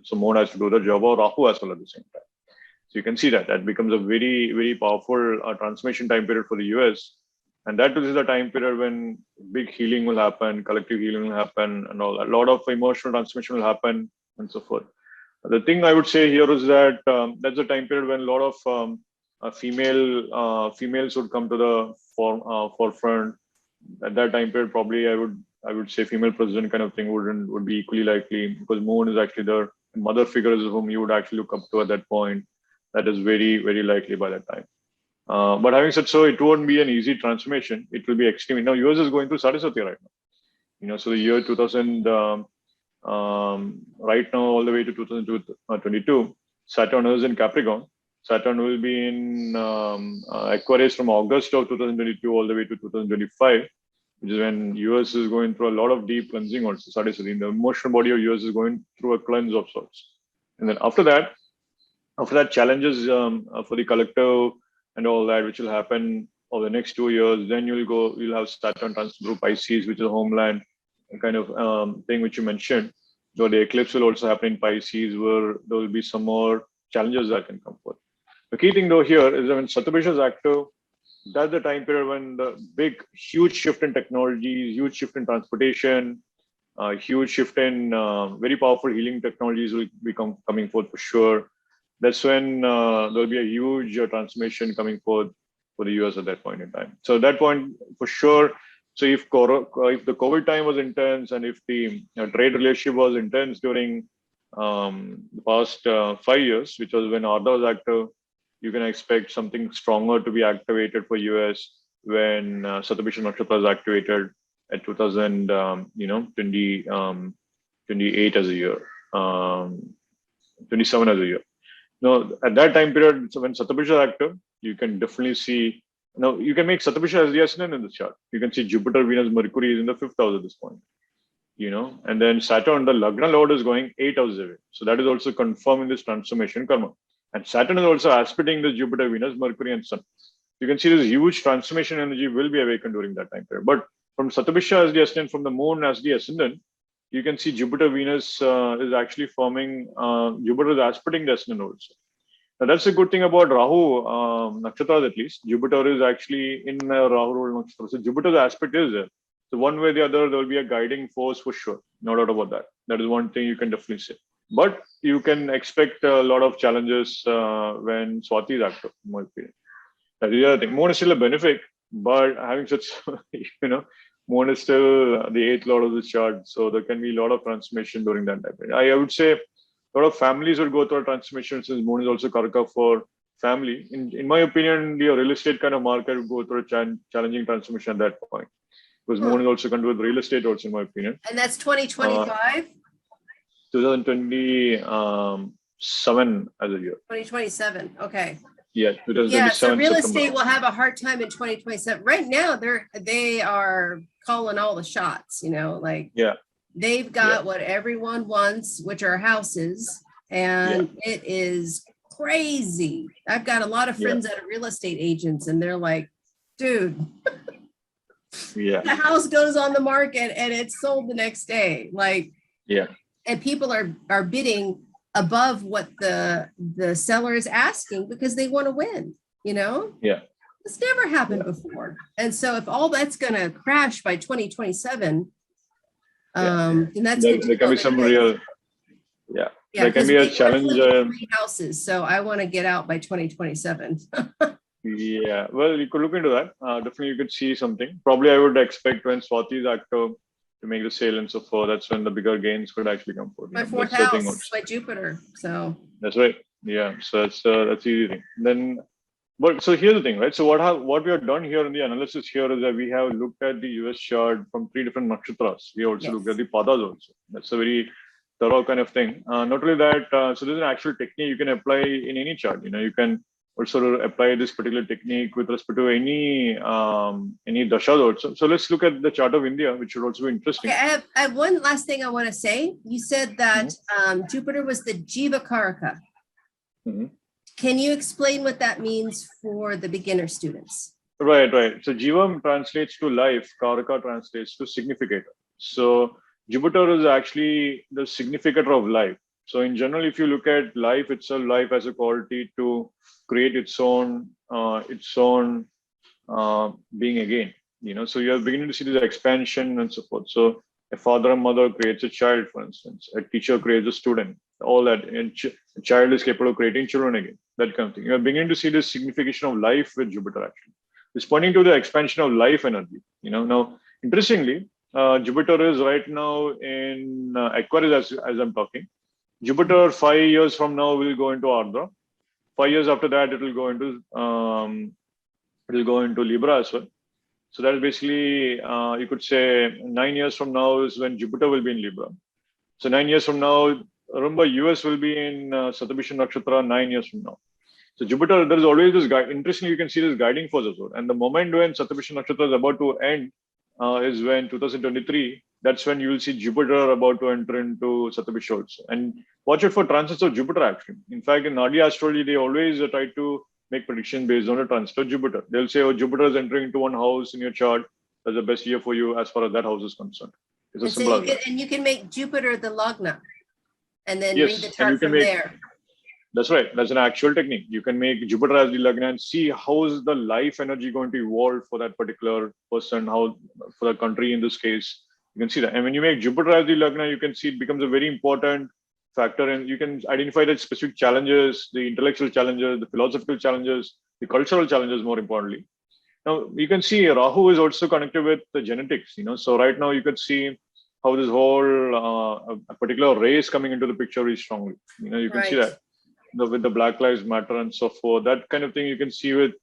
So Moon has to do the job of Rahu as well at the same time. So you can see that becomes a very, very powerful transformation time period for the US. And that is the time period when big healing will happen, collective healing will happen, and all that. A lot of emotional transformation will happen, and so forth. The thing I would say here is that that's a time period when a lot of females would come to the forefront. At that time period, probably I would say female president kind of thing would be equally likely, because Moon is actually the mother figures whom you would actually look up to at that point. That is very, very likely by that time. But having said so, it won't be an easy transformation. It will be extreme. Now, US is going through Saraswati right now. So the year 2000, right now all the way to 2022, Saturn is in Capricorn. Saturn will be in Aquarius from August of 2022 all the way to 2025. which is when US is going through a lot of deep cleansing also. The emotional body of US is going through a cleanse of sorts. And then after that challenges for the collective and all that, which will happen over the next 2 years. Then you'll have Saturn transit through Pisces, which is a homeland kind of thing which you mentioned. So the eclipse will also happen in Pisces, where there will be some more challenges that can come forth. The key thing though here is that when Saturn is active, that's the time period when the huge shift in technology, huge shift in transportation, huge shift in very powerful healing technologies will be coming forth for sure. That's when there'll be a huge transformation coming forth for the US at that point in time. So at that point, for sure, so if the COVID time was intense and if the trade relationship was intense during the past 5 years, which was when Arda was active, you can expect something stronger to be activated for US when Satabhisha Nakshatra is activated at 28 as a year, 27 as a year. Now, at that time period, so when Satabhisha is active, you can definitely see, you can make Satabhisha as the ascendant in the chart. You can see Jupiter, Venus, Mercury is in the 5th house at this point, and then Saturn, the Lagna Lord, is going 8 houses away. So that is also confirming this transformation karma. And Saturn is also aspecting the Jupiter, Venus, Mercury, and Sun. You can see this huge transformation energy will be awakened during that time period. But from Satabhisha as the ascendant, from the moon as the ascendant, you can see Jupiter, Venus is actually forming, Jupiter is aspecting the ascendant also. Now that's a good thing about Rahu nakshatras at least. Jupiter is actually in Rahu nakshatra. So Jupiter's aspect is there. So one way or the other, there will be a guiding force for sure. No doubt about that. That is one thing you can definitely say. But you can expect a lot of challenges when Swati is active, in my opinion. That is the other thing. Moon is still a benefic, but having such, Moon is still the 8th lord of the chart. So there can be a lot of transformation during that time. I would say a lot of families will go through a transformation since Moon is also Karaka for family. In my opinion, the real estate kind of market will go through a challenging transformation at that point. Because Moon is also controlled with real estate also, in my opinion. And that's 2025? 2027 as a year. 2027, okay. Yeah, 2027. Yeah, so real September. estate will have a hard time in 2027. Right now, they are calling all the shots, they've got what everyone wants, which are houses, and it is crazy. I've got a lot of friends that are real estate agents, and they're like, dude, the house goes on the market and it's sold the next day. And people are bidding above what the seller is asking because they want to win, It's never happened before. And so if all that's going to crash by 2027, then that's there can be some real, there can be a challenge. 3 houses, so I want to get out by 2027. Well, you could look into that. Definitely, you could see something. Probably, I would expect when Swati is active to make the sale and so forth. That's when the bigger gains could actually come forth. My 4th house by Jupiter. So that's right. Yeah. So that's easy thing. Then, but so here's the thing, right? So what we have done here in the analysis here is that we have looked at the US chart from 3 different nakshatras. We also looked at the padas also. That's a very thorough kind of thing. Not only that, so there's an actual technique you can apply in any chart. You can also apply this particular technique with respect to any dashas also. So let's look at the chart of India, which should also be interesting. Okay, I have one last thing I want to say. You said that Jupiter was the Jiva Karaka. Can you explain what that means for the beginner students? Right. So Jiva translates to life, Karaka translates to significator. So Jupiter is actually the significator of life. So in general, if you look at life itself, life has a quality to create its own being again. So you are beginning to see this expansion and so forth. So a father and mother creates a child, for instance. A teacher creates a student. All that, and a child is capable of creating children again. That kind of thing. You are beginning to see the signification of life with Jupiter. Actually, it's pointing to the expansion of life energy. Now interestingly, Jupiter is right now in Aquarius as I'm talking. Jupiter 5 years from now will go into Ardra. 5 years after that, it will go into Libra as well. So that is basically you could say 9 years from now is when Jupiter will be in Libra. So 9 years from now, remember US will be in Satabhisha Nakshatra 9 years from now. So Jupiter, there is always this guide. Interestingly, you can see this guiding force as well. And the moment when Satabhisha Nakshatra is about to end, is when 2023. That's when you will see Jupiter about to enter into Satyabisha also. And watch it for transits of Jupiter actually. In fact, in Nadi astrology, they always try to make prediction based on a transit of Jupiter. They'll say, oh, Jupiter is entering into one house in your chart. That's the best year for you as far as that house is concerned. It's as And so simple as that. you can make Jupiter the lagna and then read the Yes, and you chart can from make, there. that's right. That's an actual technique. You can make Jupiter as the lagna and see how is the life energy going to evolve for that particular person, how for the country in this case. You can see that. And when you make Jupiter as the lagna, you can see it becomes a very important factor, and you can identify the specific challenges, the intellectual challenges, the philosophical challenges, the cultural challenges, more importantly. Now you can see Rahu is also connected with the genetics, So right now you could see how this whole a particular race coming into the picture very strongly. You can see that with the Black Lives Matter and so forth. That kind of thing you can see with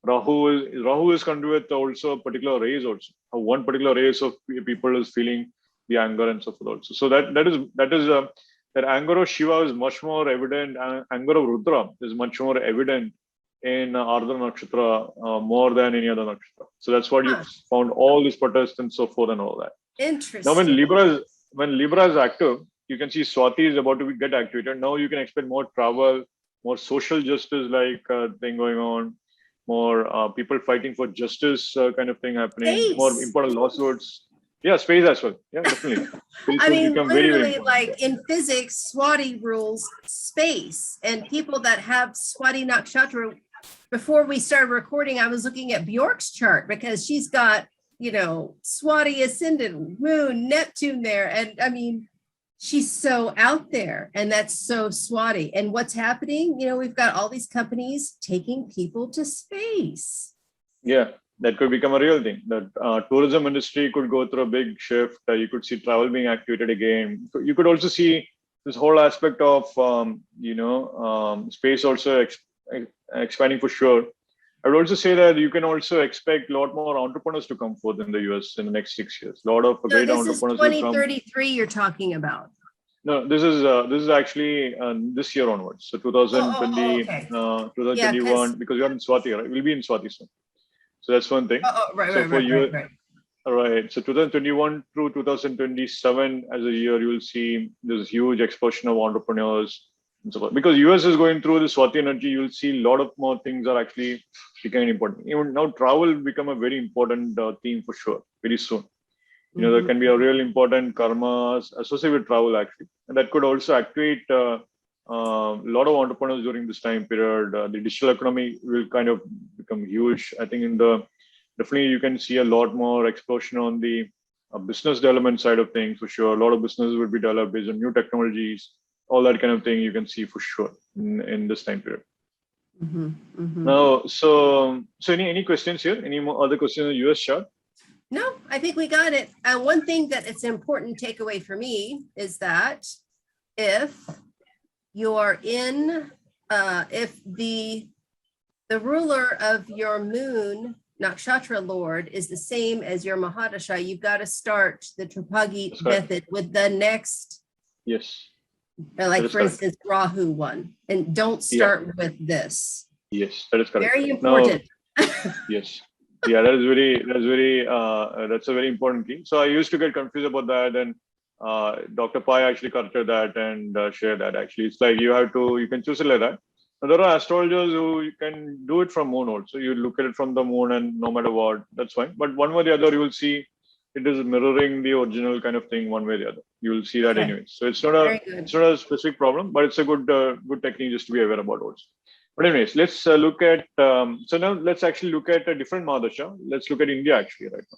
Rahu is connected with also a particular race also. How one particular race of people is feeling the anger and so forth also. So that anger of Shiva is much more evident. Anger of Rudra is much more evident in Ardha Nakshatra more than any other nakshatra. So that's what you found all these protests and so forth and all that. Interesting. Now when Libra is active, you can see Swati is about to get activated. Now you can expect more travel, more social justice like thing going on, more people fighting for justice kind of thing happening, more important lawsuits. Yeah, space as well. Yeah, definitely. I mean, literally, like in physics, Swati rules space, and people that have Swati Nakshatra. Before we started recording, I was looking at Bjork's chart because she's got, Swati ascendant, Moon, Neptune there, and I mean, she's so out there, and that's so Swati. And what's happening? We've got all these companies taking people to space. Yeah. That could become a real thing. That tourism industry could go through a big shift. You could see travel being activated again. You could also see this whole aspect of space also expanding for sure. I would also say that you can also expect a lot more entrepreneurs to come forth in the US in the next 6 years. A lot of great entrepreneurs. This is 2033 you're talking about. No, this is actually this year onwards. So 2020, okay. 2021, because you're in Swati, right? We'll be in Swati soon. So that's one thing. Right. Right. So 2021 through 2027 as a year, you will see this huge explosion of entrepreneurs and so forth. Because US is going through the Swati energy, you'll see a lot of more things are actually becoming important. Even now, travel will become a very important theme for sure, very soon. There can be a real important karmas associated with travel actually. And that could also activate a lot of entrepreneurs during this time period. The digital economy will kind of become huge. I think definitely you can see a lot more explosion on the business development side of things for sure. A lot of businesses will be developed based on new technologies, all that kind of thing you can see for sure in this time period. Now, so any questions here? Any more other questions on US chart? No, I think we got it. One thing that it's an important takeaway for me is that if you're if the ruler of your moon nakshatra lord is the same as your mahadasha, you've got to start the Tribhagi method with the next. Yes. Like for instance, Rahu one, and don't start with this. Yes, that is correct. Very important. Yes. Yeah, that's a very important key. So I used to get confused about that, and Dr. Pai actually corrected that and shared that. Actually, it's like you can choose it like that. Now, there are astrologers who can do it from moon also. You look at it from the moon, and no matter what, that's fine. But one way or the other, you will see it is mirroring the original kind of thing. One way or the other, you will see that anyway. So it's not a specific problem, but it's a good technique just to be aware about also. But anyways, let's look at, so now let's actually look at a different Mahadasha. Let's look at India actually right now.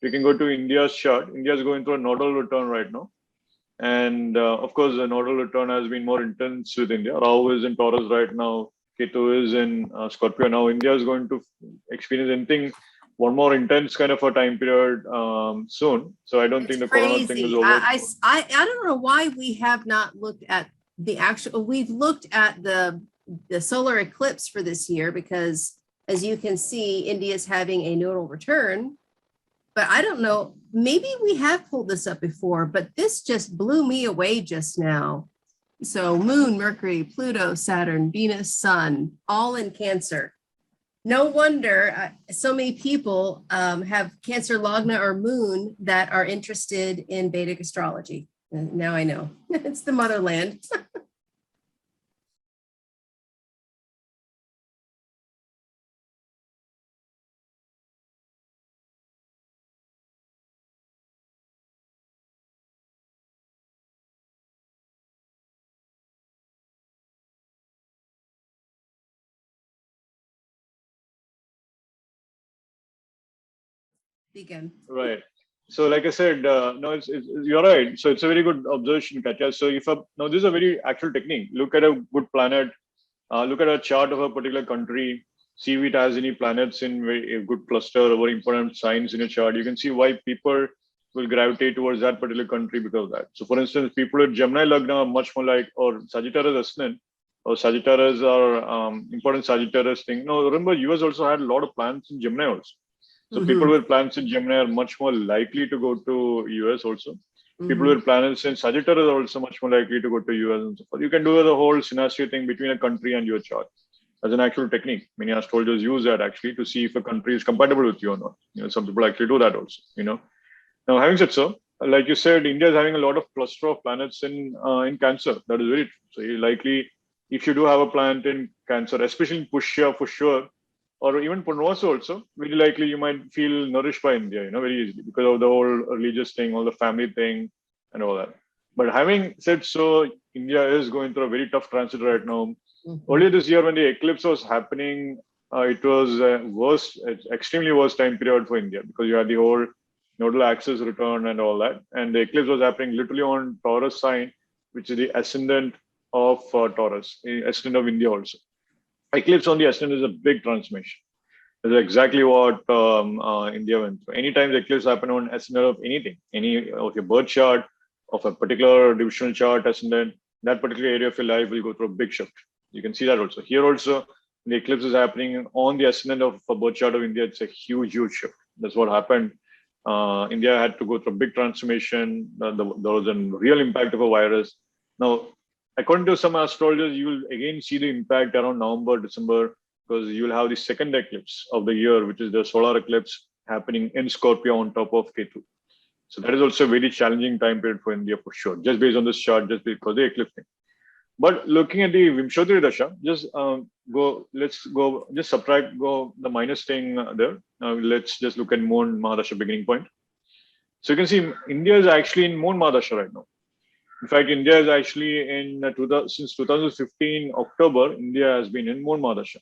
We can go to India's chart. India is going through a nodal return right now. And of course, the nodal return has been more intense with India. Rahu is in Taurus right now. Ketu is in Scorpio. Now India is going to experience one more intense kind of a time period soon. So I don't think the corona thing is over. I don't know why we have not looked at the actual, we've looked at the solar eclipse for this year because, as you can see, India is having a nodal return. But I don't know, maybe we have pulled this up before, but this just blew me away just now. So Moon, Mercury, Pluto, Saturn, Venus, Sun, all in Cancer. No wonder so many people have Cancer Lagna or Moon that are interested in Vedic astrology. Now I know. It's the motherland. Begin. Right. So, like I said, no, you're right. So it's a very good observation, Katya. So now this is a very actual technique. Look at a good planet. Look at a chart of a particular country. See if it has any planets in a good cluster or very important signs in a chart. You can see why people will gravitate towards that particular country because of that. So, for instance, people with Gemini Lagna are much more like, or Sagittarius Ascendant, or Sagittarius are important Sagittarius thing. No, remember, US also had a lot of planets in Gemini also. So people with planets in Gemini are much more likely to go to US also. People with planets in Sagittarius are also much more likely to go to US and so forth. You can do the whole synastry thing between a country and your chart as an actual technique. Many astrologers use that actually to see if a country is compatible with you or not. Some people actually do that also. Now, having said so, like you said, India is having a lot of cluster of planets in Cancer. That is very true. So you likely, if you do have a planet in Cancer, especially in Pushya for sure, or even Purvasa also, very likely you might feel nourished by India, very easily because of the whole religious thing, all the family thing and all that. But having said so, India is going through a very tough transit right now. Earlier this year when the eclipse was happening, it was extremely worst time period for India because you had the whole nodal axis return and all that. And the eclipse was happening literally on Taurus sign, which is the ascendant of Taurus, the ascendant of India also. Eclipse on the ascendant is a big transformation. That's exactly what India went through. Anytime the eclipse happen on ascendant of anything, any of your birth chart, of a particular divisional chart ascendant, that particular area of your life will go through a big shift. You can see that also. Here also, the eclipse is happening on the ascendant of a birth chart of India. It's a huge, huge shift. That's what happened. India had to go through a big transformation. There was a real impact of a virus. Now, according to some astrologers, you will again see the impact around November, December, because you will have the second eclipse of the year, which is the solar eclipse happening in Scorpio on top of Ketu. So that is also a very challenging time period for India for sure, just based on this chart, just because the eclipse thing. But looking at the Vimshottari Dasha, just subtract the minus thing there. Let's just look at Moon Mahadasha beginning point. So you can see India is actually in Moon Mahadasha right now. In fact, India is actually since 2015 October, India has been in Moon Mahadasha.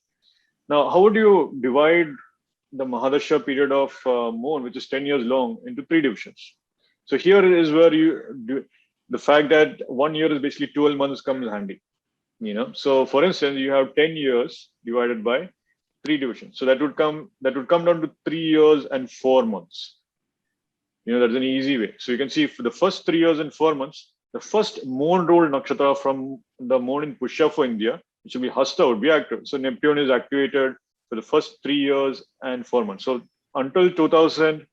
Now, how would you divide the Mahadasha period of Moon, which is 10 years long, into 3 divisions? So here is where the fact that 1 year is basically 12 months comes handy. So for instance, you have 10 years divided by 3 divisions. So that would come down to 3 years and 4 months. That's an easy way. So you can see for the first 3 years and 4 months, the first moon ruled nakshatra from the moon in Pushya for India, which will be Hasta, would be active. So Neptune is activated for the first 3 years and 4 months. So until 2000,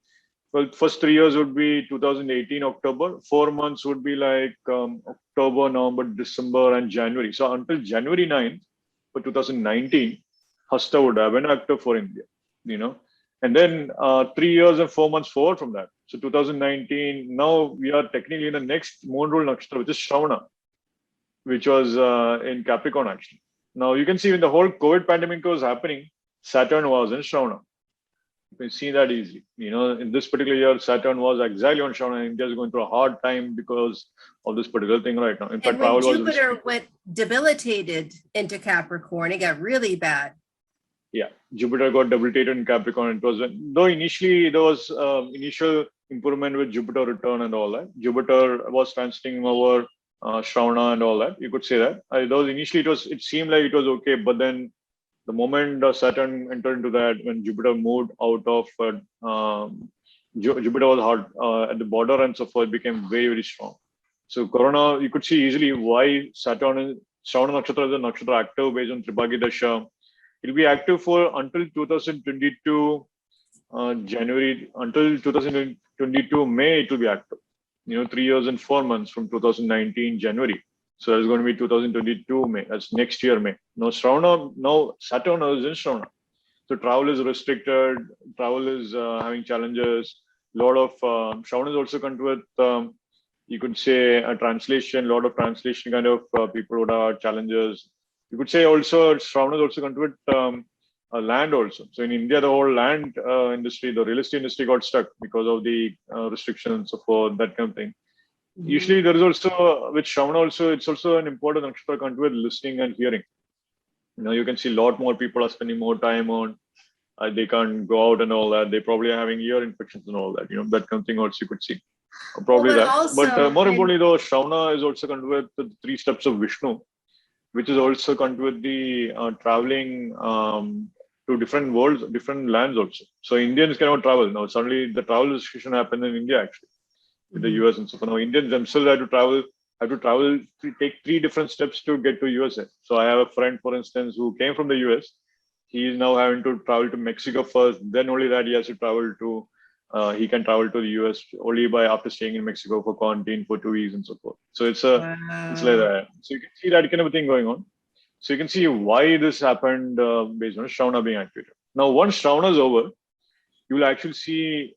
well, first 3 years would be 2018 October. 4 months would be like October, November, December, and January. So until January 9th for 2019, Hasta would have been active for India. And then 3 years and 4 months forward from that. So 2019, now we are technically in the next moon rule nakshatra, which is Shravana, which was in Capricorn actually. Now you can see when the whole COVID pandemic was happening, Saturn was in Shravana. You can see that easily. In this particular year, Saturn was exactly on Shravana. India is going through a hard time because of this particular thing right now. In fact, when Jupiter went debilitated into Capricorn, it got really bad. Yeah, Jupiter got debilitated in Capricorn. It was though initially there was initial improvement with Jupiter return and all that. Jupiter was transiting over Shravana and all that. You could say that. Those initially it seemed like it was okay, but then the moment Saturn entered into that, when Jupiter moved out of Jupiter was hard at the border and so forth, became very, very strong. So Corona, you could see easily why Saturn Shravana Nakshatra is a nakshatra active based on Tribhagi dasha. It will be active for until 2022 January, until 2022 May, it will be active. 3 years and 4 months from 2019 January. So that's going to be 2022 May. That's next year May. Now Saturn is in Shravana. So travel is restricted. Travel is having challenges. A lot of Shravan is also come with, you could say, a translation. A lot of translation kind of people would have challenges. You could say also Shravan is also come with land also. So in India, the whole land industry, the real estate industry got stuck because of the restrictions and so forth, that kind of thing. Mhm. Usually there is also, with Shravan also, it's also an important nakshatra country with listening and hearing. You can see a lot more people are spending more time on, they can't go out and all that. They probably are having ear infections and all that, that kind of thing also you could see. Probably Well, but that. But also, more importantly though, Shravana is also country with the 3 steps of Vishnu, which is also country with the traveling to different worlds, different lands also. So Indians cannot travel. Now suddenly the travel restriction happened in India actually, with the US and so forth. Now Indians themselves have to travel to take 3 different steps to get to USA. So I have a friend, for instance, who came from the US. He is now having to travel to Mexico first. Then only that he has to travel to, he can travel to the US only by after staying in Mexico for quarantine for 2 weeks and so forth. So it's like wow. that. So you can see that kind of thing going on. So you can see why this happened based on Shravana being activated. Now, once Shravana is over, you will actually see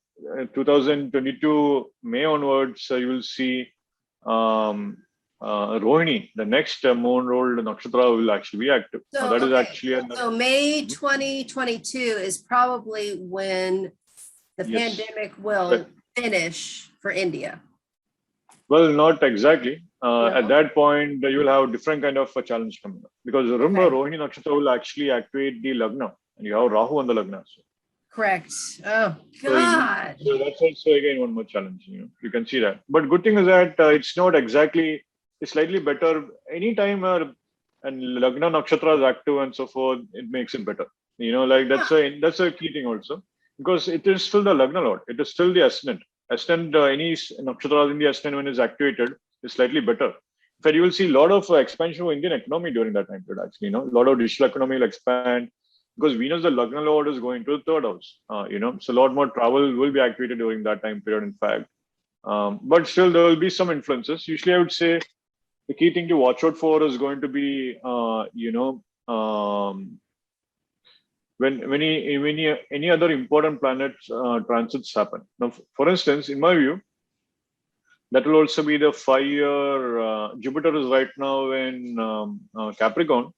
2022 May onwards, you will see Rohini, the next moon rolled nakshatra, will actually be active. So, Now, that is okay. actually So May 2022 is probably when the Yes. pandemic will finish for India. Well, not exactly. No? At that point, you will have different kind of a challenge coming up. Because remember, Okay. Rohini nakshatra will actually activate the Lagna, and you have Rahu on the Lagna. So, Correct. Oh, God. so that's also again one more challenge. You can see that. But good thing is that it's not exactly. It's slightly better. Anytime and Lagna nakshatra is active and so forth, it makes it better. Like that's a key thing also, because it is still the Lagna lord. It is still the ascendant. Ascendant, any nakshatra in the ascendant when is activated is slightly better. In fact, you will see a lot of expansion of Indian economy during that time period. Actually, a lot of digital economy will expand because Venus, the Lagna lord, is going to the 3rd house. So a lot more travel will be activated during that time period. In fact, but still there will be some influences. Usually, I would say the key thing to watch out for is going to be, when any other important planets transits happen. Now, for instance, in my view, that will also be the 5-year. Jupiter is right now in Capricorn,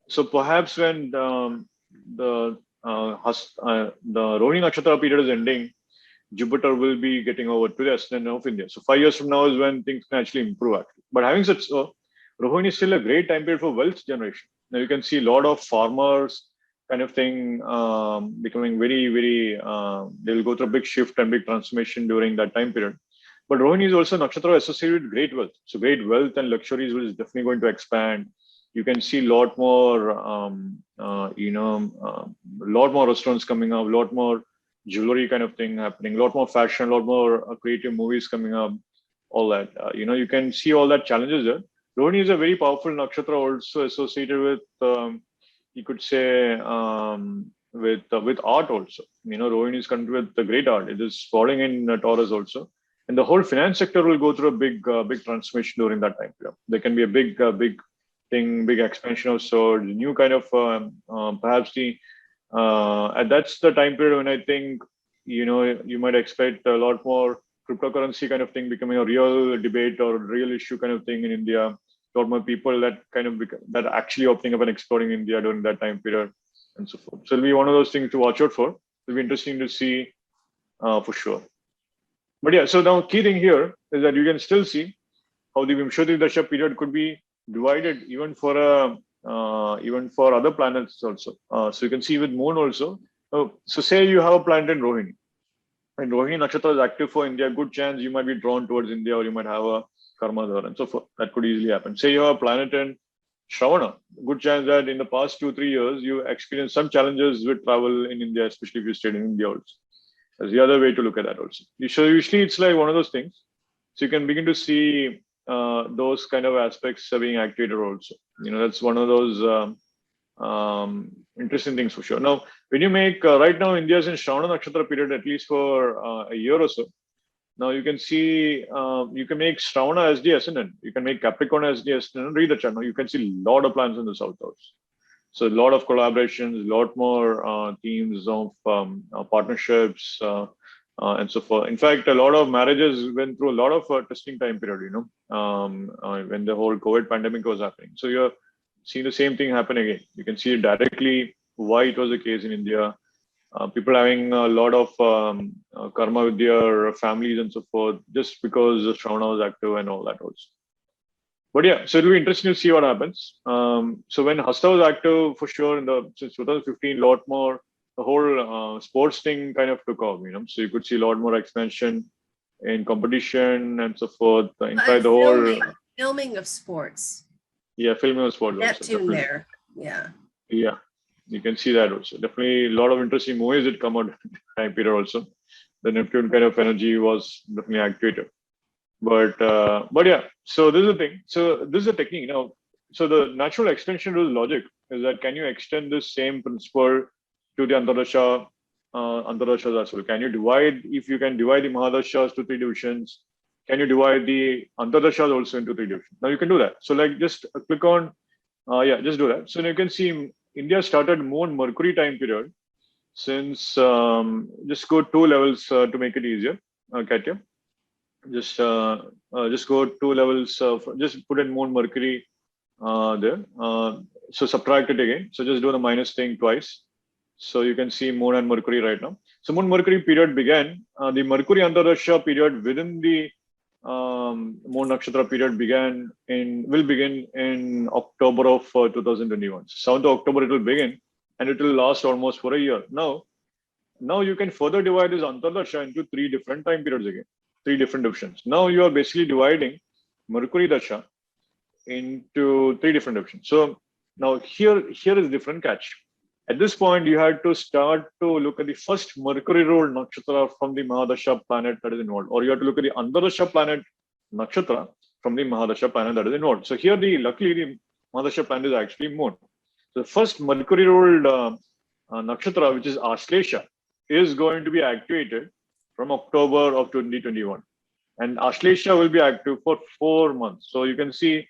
so perhaps when the Rohini Nakshatra period is ending, Jupiter will be getting over to the ascendant of India. So 5 years from now is when things can actually improve. Actually, but having said so, Rohini is still a great time period for wealth generation. Now you can see a lot of farmers kind of thing becoming very, very. They'll go through a big shift and big transformation during that time period. But Rohini is also nakshatra associated with great wealth. So great wealth and luxuries is definitely going to expand. You can see a lot more, a lot more restaurants coming up, a lot more jewelry kind of thing happening, a lot more fashion, a lot more creative movies coming up, all that. You can see all that challenges there. Rohini is a very powerful nakshatra also associated with, you could say, with art also. Rohini is connected with the great art. It is falling in Taurus also. And the whole finance sector will go through a big transformation during that time period. There can be a big thing, big expansion of sorts, new kind of perhaps and that's the time period when I think you might expect a lot more cryptocurrency kind of thing becoming a real debate or real issue kind of thing in India. A lot more people that that are actually opening up and exploring India during that time period and so forth. So it'll be one of those things to watch out for. It'll be interesting to see for sure. But yeah, so now key thing here is that you can still see how the Vimshati Dasha period could be divided even for other planets also. So you can see with Moon also. So say you have a planet in Rohini, and Rohini Nakshatra is active for India. Good chance you might be drawn towards India, or you might have a karma there and so forth. That could easily happen. Say you have a planet in Shravana. Good chance that in the past 2-3 years you experienced some challenges with travel in India, especially if you stayed in India also. That's the other way to look at that also. So usually it's like one of those things. So you can begin to see those kind of aspects are being activated also. That's one of those interesting things for sure. Now, when you make right now India's in Shravana Nakshatra period at least for a year or so. Now you can see you can make Shravana as the ascendant. You can make Capricorn as the ascendant. Read the chart. Now you can see a lot of planets in the south house. So a lot of collaborations, a lot more themes of partnerships and so forth. In fact, a lot of marriages went through a lot of testing time period, when the whole COVID pandemic was happening. So you're seeing the same thing happen again. You can see directly why it was the case in India. People having a lot of karma with their families and so forth, just because the Shravana was active and all that also. But yeah, so it'll be interesting to see what happens. So when Hasta was active, for sure, since 2015, a lot more, the whole sports thing kind of took off, So you could see a lot more expansion in competition and so forth. In fact, the whole filming of sports. Yeah, filming of sports. Neptune also, there. Yeah. Yeah, you can see that also. Definitely a lot of interesting movies that come out time period also. The Neptune kind of energy was definitely activated. But yeah, so this is the thing. So this is a technique. So the natural extension to the logic is that can you extend this same principle to the Antardashas as well? Can you divide, if you can divide the Mahadashas to 3 divisions, can you divide the Antardashas also into 3 divisions? Now you can do that. So like just click on, just do that. So now you can see India started Moon Mercury time period since, just go 2 levels to make it easier, Katya. Just go 2 levels, just put in Moon Mercury there. So subtract it again. So just do the minus thing twice. So you can see Moon and Mercury right now. So Moon Mercury period began. The Mercury Antardasha period within the Moon Nakshatra period will begin in October of 2021. So 7th of October it will begin, and it will last almost for a year. Now you can further divide this Antardasha into 3 different time periods again, 3 different divisions. Now you are basically dividing Mercury Dasha into 3 different divisions. So now here is different catch. At this point, you had to start to look at the first Mercury ruled nakshatra from the Mahadasha planet that is involved, or you have to look at the Antardasha planet nakshatra from the Mahadasha planet that is involved. So here, luckily, the Mahadasha planet is actually Moon. So the first Mercury ruled nakshatra, which is Ashlesha, is going to be activated from October of 2021, and Ashlesha will be active for 4 months. So you can see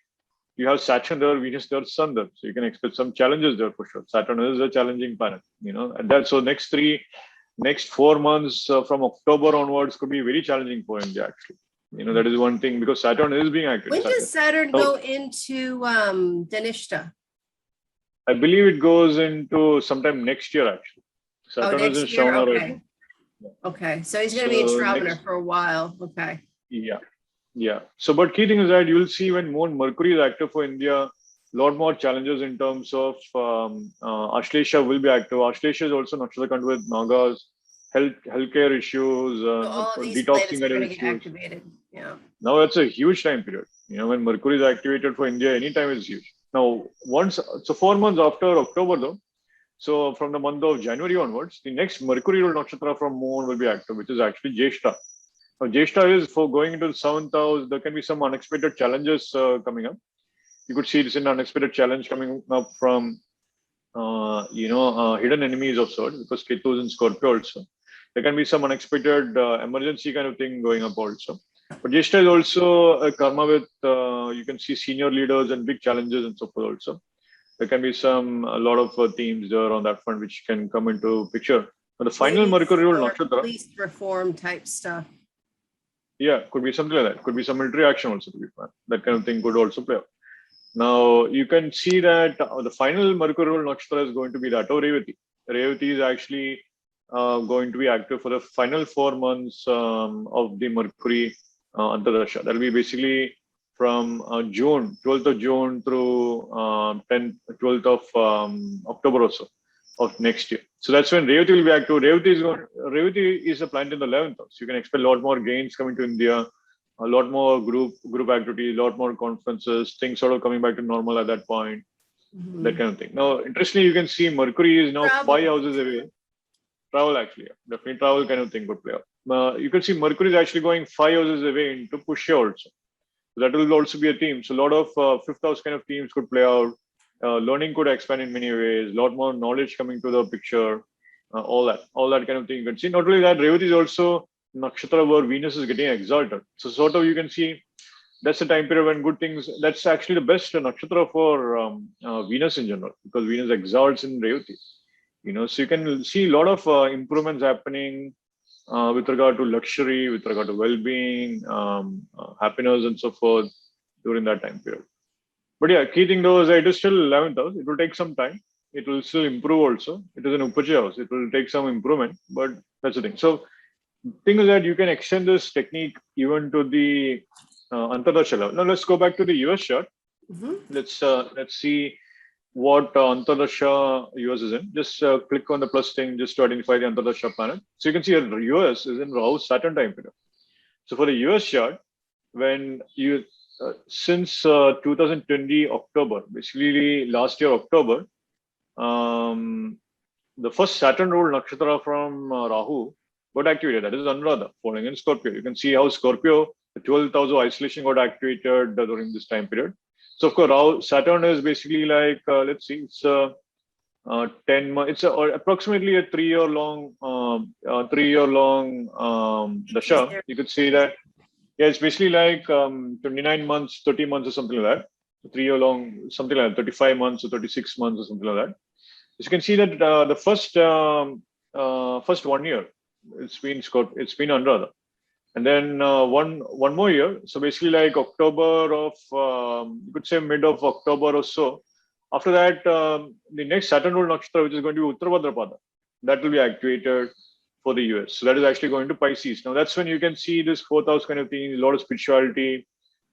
you have Saturn there, Venus there, Sun there. So you can expect some challenges there for sure. Saturn is a challenging planet, and that, so next 4 months from October onwards could be very challenging for India actually. That is one thing, because Saturn is being active. When does Saturn go into Dhanishta? I believe it goes into sometime next year actually. Saturn is in Shravana right now. Okay, so he's going to be in Shravana for a while. Okay. Yeah. So, but key thing is that you will see when Moon Mercury is active for India, a lot more challenges in terms of Ashlesha will be active. Ashlesha is also nakshatra with Nagas, healthcare issues, detoxing kind of issues. Activated. Yeah. Now that's a huge time period. When Mercury is activated for India, anytime is huge. Now, 4 months after October though, so from the month of January onwards, the next Mercury ruled nakshatra from Moon will be active, which is actually Jyeshtha. Now, Jyeshtha is for going into the 7th house. There can be some unexpected challenges coming up. You could see this in unexpected challenge coming up from, hidden enemies of sorts, because Ketu is in Scorpio also. There can be some unexpected emergency kind of thing going up also. But Jyeshtha is also a karma with, you can see senior leaders and big challenges and so forth also. There can be a lot of themes there on that front which can come into picture. But the final Mercury ruled nakshatra. Police reform type stuff. Yeah, could be something like that. Could be some military action also to be planned. That kind of thing could also play out. Now, you can see that the final Mercury ruled nakshatra is going to be that of Revati. Revati is actually going to be active for the final 4 months of the Mercury Antardasha. That will be basically from 12th of June through 12th of October also of next year. So that's when Revati will be active. Revati is a planet in the 11th house. You can expect a lot more gains coming to India, a lot more group activity, a lot more conferences, things sort of coming back to normal at that point, that kind of thing. Now, interestingly, you can see Mercury is now 5 houses away. Travel actually, definitely travel kind of thing could play out. You can see Mercury is actually going 5 houses away into Pushya also. So that will also be a theme. So a lot of 5th house kind of themes could play out. Learning could expand in many ways, a lot more knowledge coming to the picture, all that kind of thing. You can see not only that, Revati is also nakshatra where Venus is getting exalted. So sort of you can see that's the time period when good things. That's actually the best nakshatra for Venus in general, because Venus exalts in Revati. So you can see a lot of improvements happening with regard to luxury, with regard to well-being, happiness, and so forth during that time period. But yeah, key thing though is that it is still 11th house. It will take some time. It will still improve also. It is an Upaja house. It will take some improvement, but that's the thing. So thing is that you can extend this technique even to the Antardasha level. Now let's go back to the US chart. Let's see what Antardasha US is in. Just click on the plus thing just to identify the Antardasha planet. So you can see the US is in Rahu Saturn time period. So for the US chart, when you since 2020 October, basically last year October, the first Saturn ruled nakshatra from Rahu got activated. That is Anuradha, falling in Scorpio. You can see how Scorpio, the 12th house of isolation, got activated during this time period. So of course, Rahu, Saturn is basically like let's see, it's 10 months. It's approximately a 3-year long, dasha. You could see that. Yeah, it's basically like 29 months, 30 months or something like that. 3-year long, something like that, 35 months or 36 months or something like that. As you can see that the first 1 year, it's been Anuradha. And then one more year. So basically like October of, you could say mid of October or so. After that, the next Saturn ruled nakshatra, which is going to be Uttarabhadrapada, that will be activated for the US. So that is actually going to Pisces. Now that's when you can see this 4th house kind of thing, a lot of spirituality.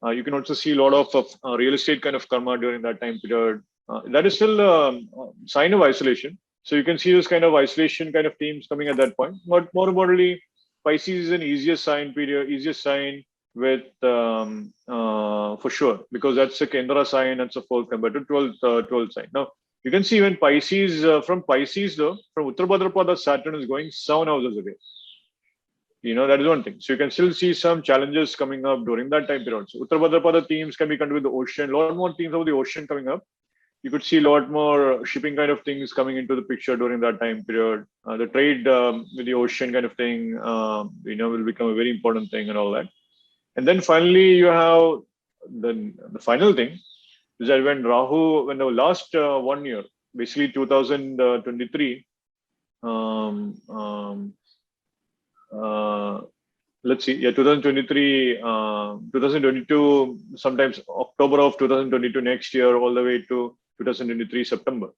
You can also see a lot of real estate kind of karma during that time period. That is still a sign of isolation. So you can see this kind of isolation kind of themes coming at that point. But more importantly, Pisces is an easier sign with for sure, because that's a Kendra sign and so forth compared to 12th sign. Now you can see when Pisces from Pisces though, from Uttarabhadrapada, Saturn is going 7 houses away. That is one thing. So you can still see some challenges coming up during that time period. So Uttarabhadrapada themes can be connected with the ocean. A lot more themes of the ocean coming up. You could see a lot more shipping kind of things coming into the picture during that time period. The trade with the ocean kind of thing, will become a very important thing and all that. And then finally, you have the final thing is that when the last 1 year, basically 2023, let's see, 2023, 2022, sometimes October of 2022 next year, all the way to 2023 September.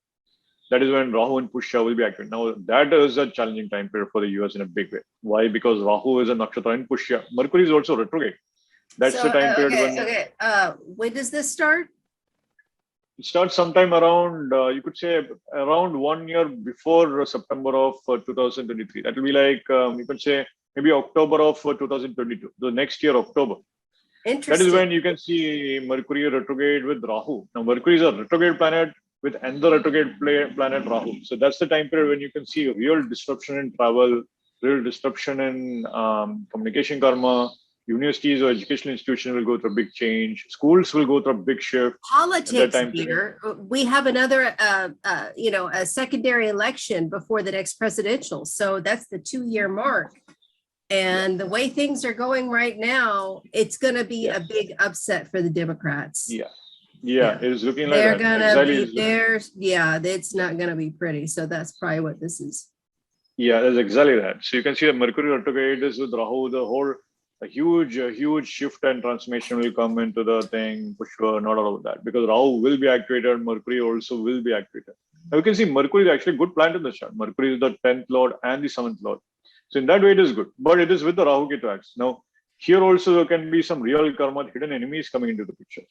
That is when Rahu and Pushya will be active. Now, that is a challenging time period for the US in a big way. Why? Because Rahu is a nakshatra in Pushya. Mercury is also retrograde. That's the time period when does this start? It starts sometime around, you could say, around 1 year before September of 2023. That will be like, you could say, maybe October of 2022, the next year, October. That is when you can see Mercury retrograde with Rahu. Now, Mercury is a retrograde planet with another retrograde planet, Rahu. So that's the time period when you can see real disruption in travel, real disruption in communication karma. Universities or educational institutions will go through a big change. Schools will go through a big shift. Politics here. We have another, a secondary election before the next presidential. So that's the 2-year mark. And the way things are going right now, it's going to be a big upset for the Democrats. Yeah. It is looking like they're going to be there. Yeah, it's not going to be pretty. So that's probably what this is. Yeah, that's exactly that. So you can see that Mercury retrograde is with Rahu, a huge shift and transformation will come into the thing for sure. Not all of that, because Rahu will be activated, Mercury also will be activated. Now you can see Mercury is actually a good planet in the chart. Mercury is the 10th lord and the 7th lord. So in that way, it is good, but it is with the Rahu Ketu axis. Now here also there can be some real karma, hidden enemies coming into the picture.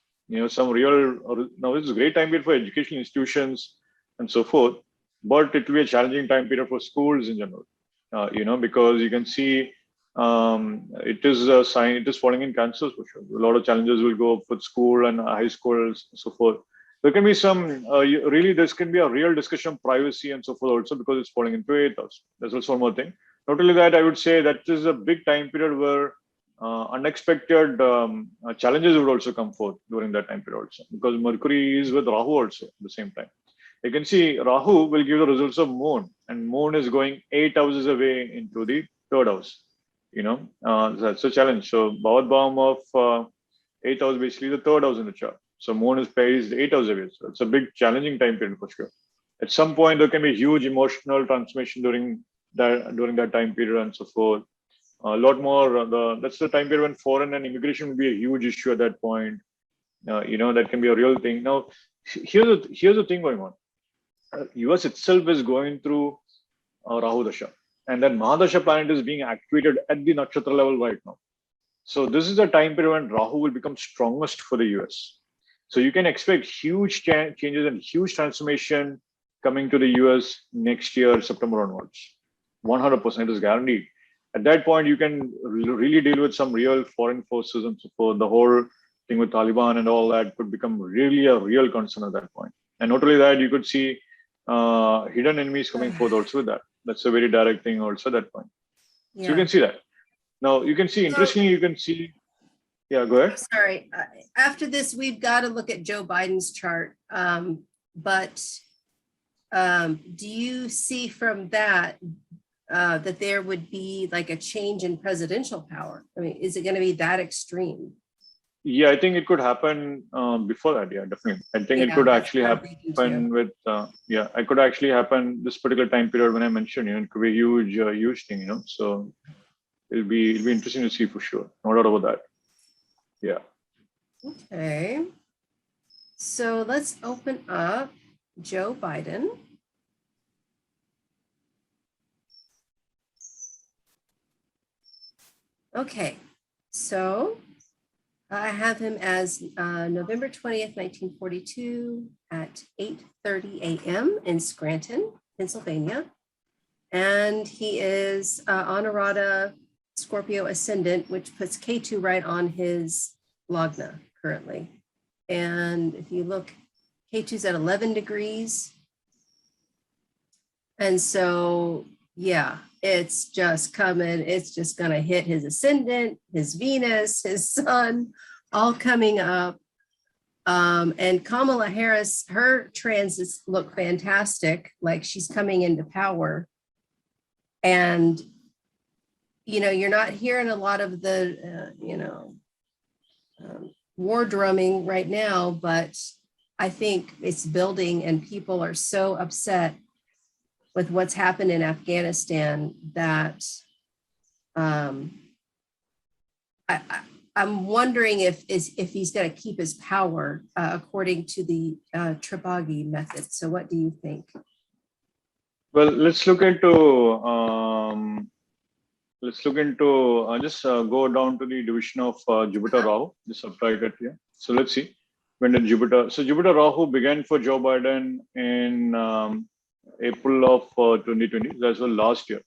Some real. Now this is a great time period for educational institutions and so forth, but it will be a challenging time period for schools in general. Because you can see. It is a sign, it is falling in Cancers for sure. A lot of challenges will go up with school and high schools and so forth. There can be some, this can be a real discussion of privacy and so forth also, because it's falling into 8th house. There's also one more thing. Not only that, I would say that is a big time period where unexpected challenges would also come forth during that time period also, because Mercury is with Rahu also at the same time. You can see Rahu will give the results of Moon, and Moon is going 8 houses away into the 3rd house. That's a challenge. So Bhavat Bhavam of Eighth house basically the third house in the chart. So moon is placed 8 hours away. So it's a big challenging time period for sure. At some point, there can be huge emotional transformation during that time period and so forth. A lot more. That's the time period when foreign and immigration will be a huge issue at that point. That can be a real thing. Now, here's the thing going on. US itself is going through Rahu Dasha, and then Mahadasha planet is being activated at the nakshatra level right now. So this is the time period when Rahu will become strongest for the US. So you can expect huge changes and huge transformation coming to the US next year, September onwards. 100% is guaranteed. At that point, you can really deal with some real foreign forces and so forth. The whole thing with Taliban and all that could become really a real concern at that point. And not only that, you could see hidden enemies coming forth also with that. That's a very direct thing also at that point. Yeah. So you can see that. Now you can see, interestingly, you can see, yeah, go ahead. Sorry. After this, we've got to look at Joe Biden's chart. But do you see from that that there would be like a change in presidential power? I mean, is it going to be that extreme? Yeah, I think it could happen before that. Yeah, definitely. I think it could actually happen with, it could actually happen this particular time period when I mentioned, it could be a huge thing, so it'll be interesting to see for sure. No doubt about that. Yeah. Okay. So let's open up Joe Biden. Okay, so I have him as November 20th, 1942 at 8:30 a.m. in Scranton, Pennsylvania. And he is Honorata Scorpio ascendant, which puts K2 right on his Lagna currently. And if you look, K2's at 11 degrees. And so, yeah, it's just coming. It's just going to hit his ascendant, his Venus, his sun, all coming up. And Kamala Harris, her transits look fantastic, like she's coming into power. And, you're not hearing a lot of the, war drumming right now, but I think it's building and people are so upset with what's happened in Afghanistan that I'm wondering if he's going to keep his power according to the Tribhagi method. So what do you think? Well, let's look into just go down to the division of Jupiter Rahu, just subtract it here. So let's see when did Jupiter Rahu began for Joe Biden in April of 2020. That's well last year,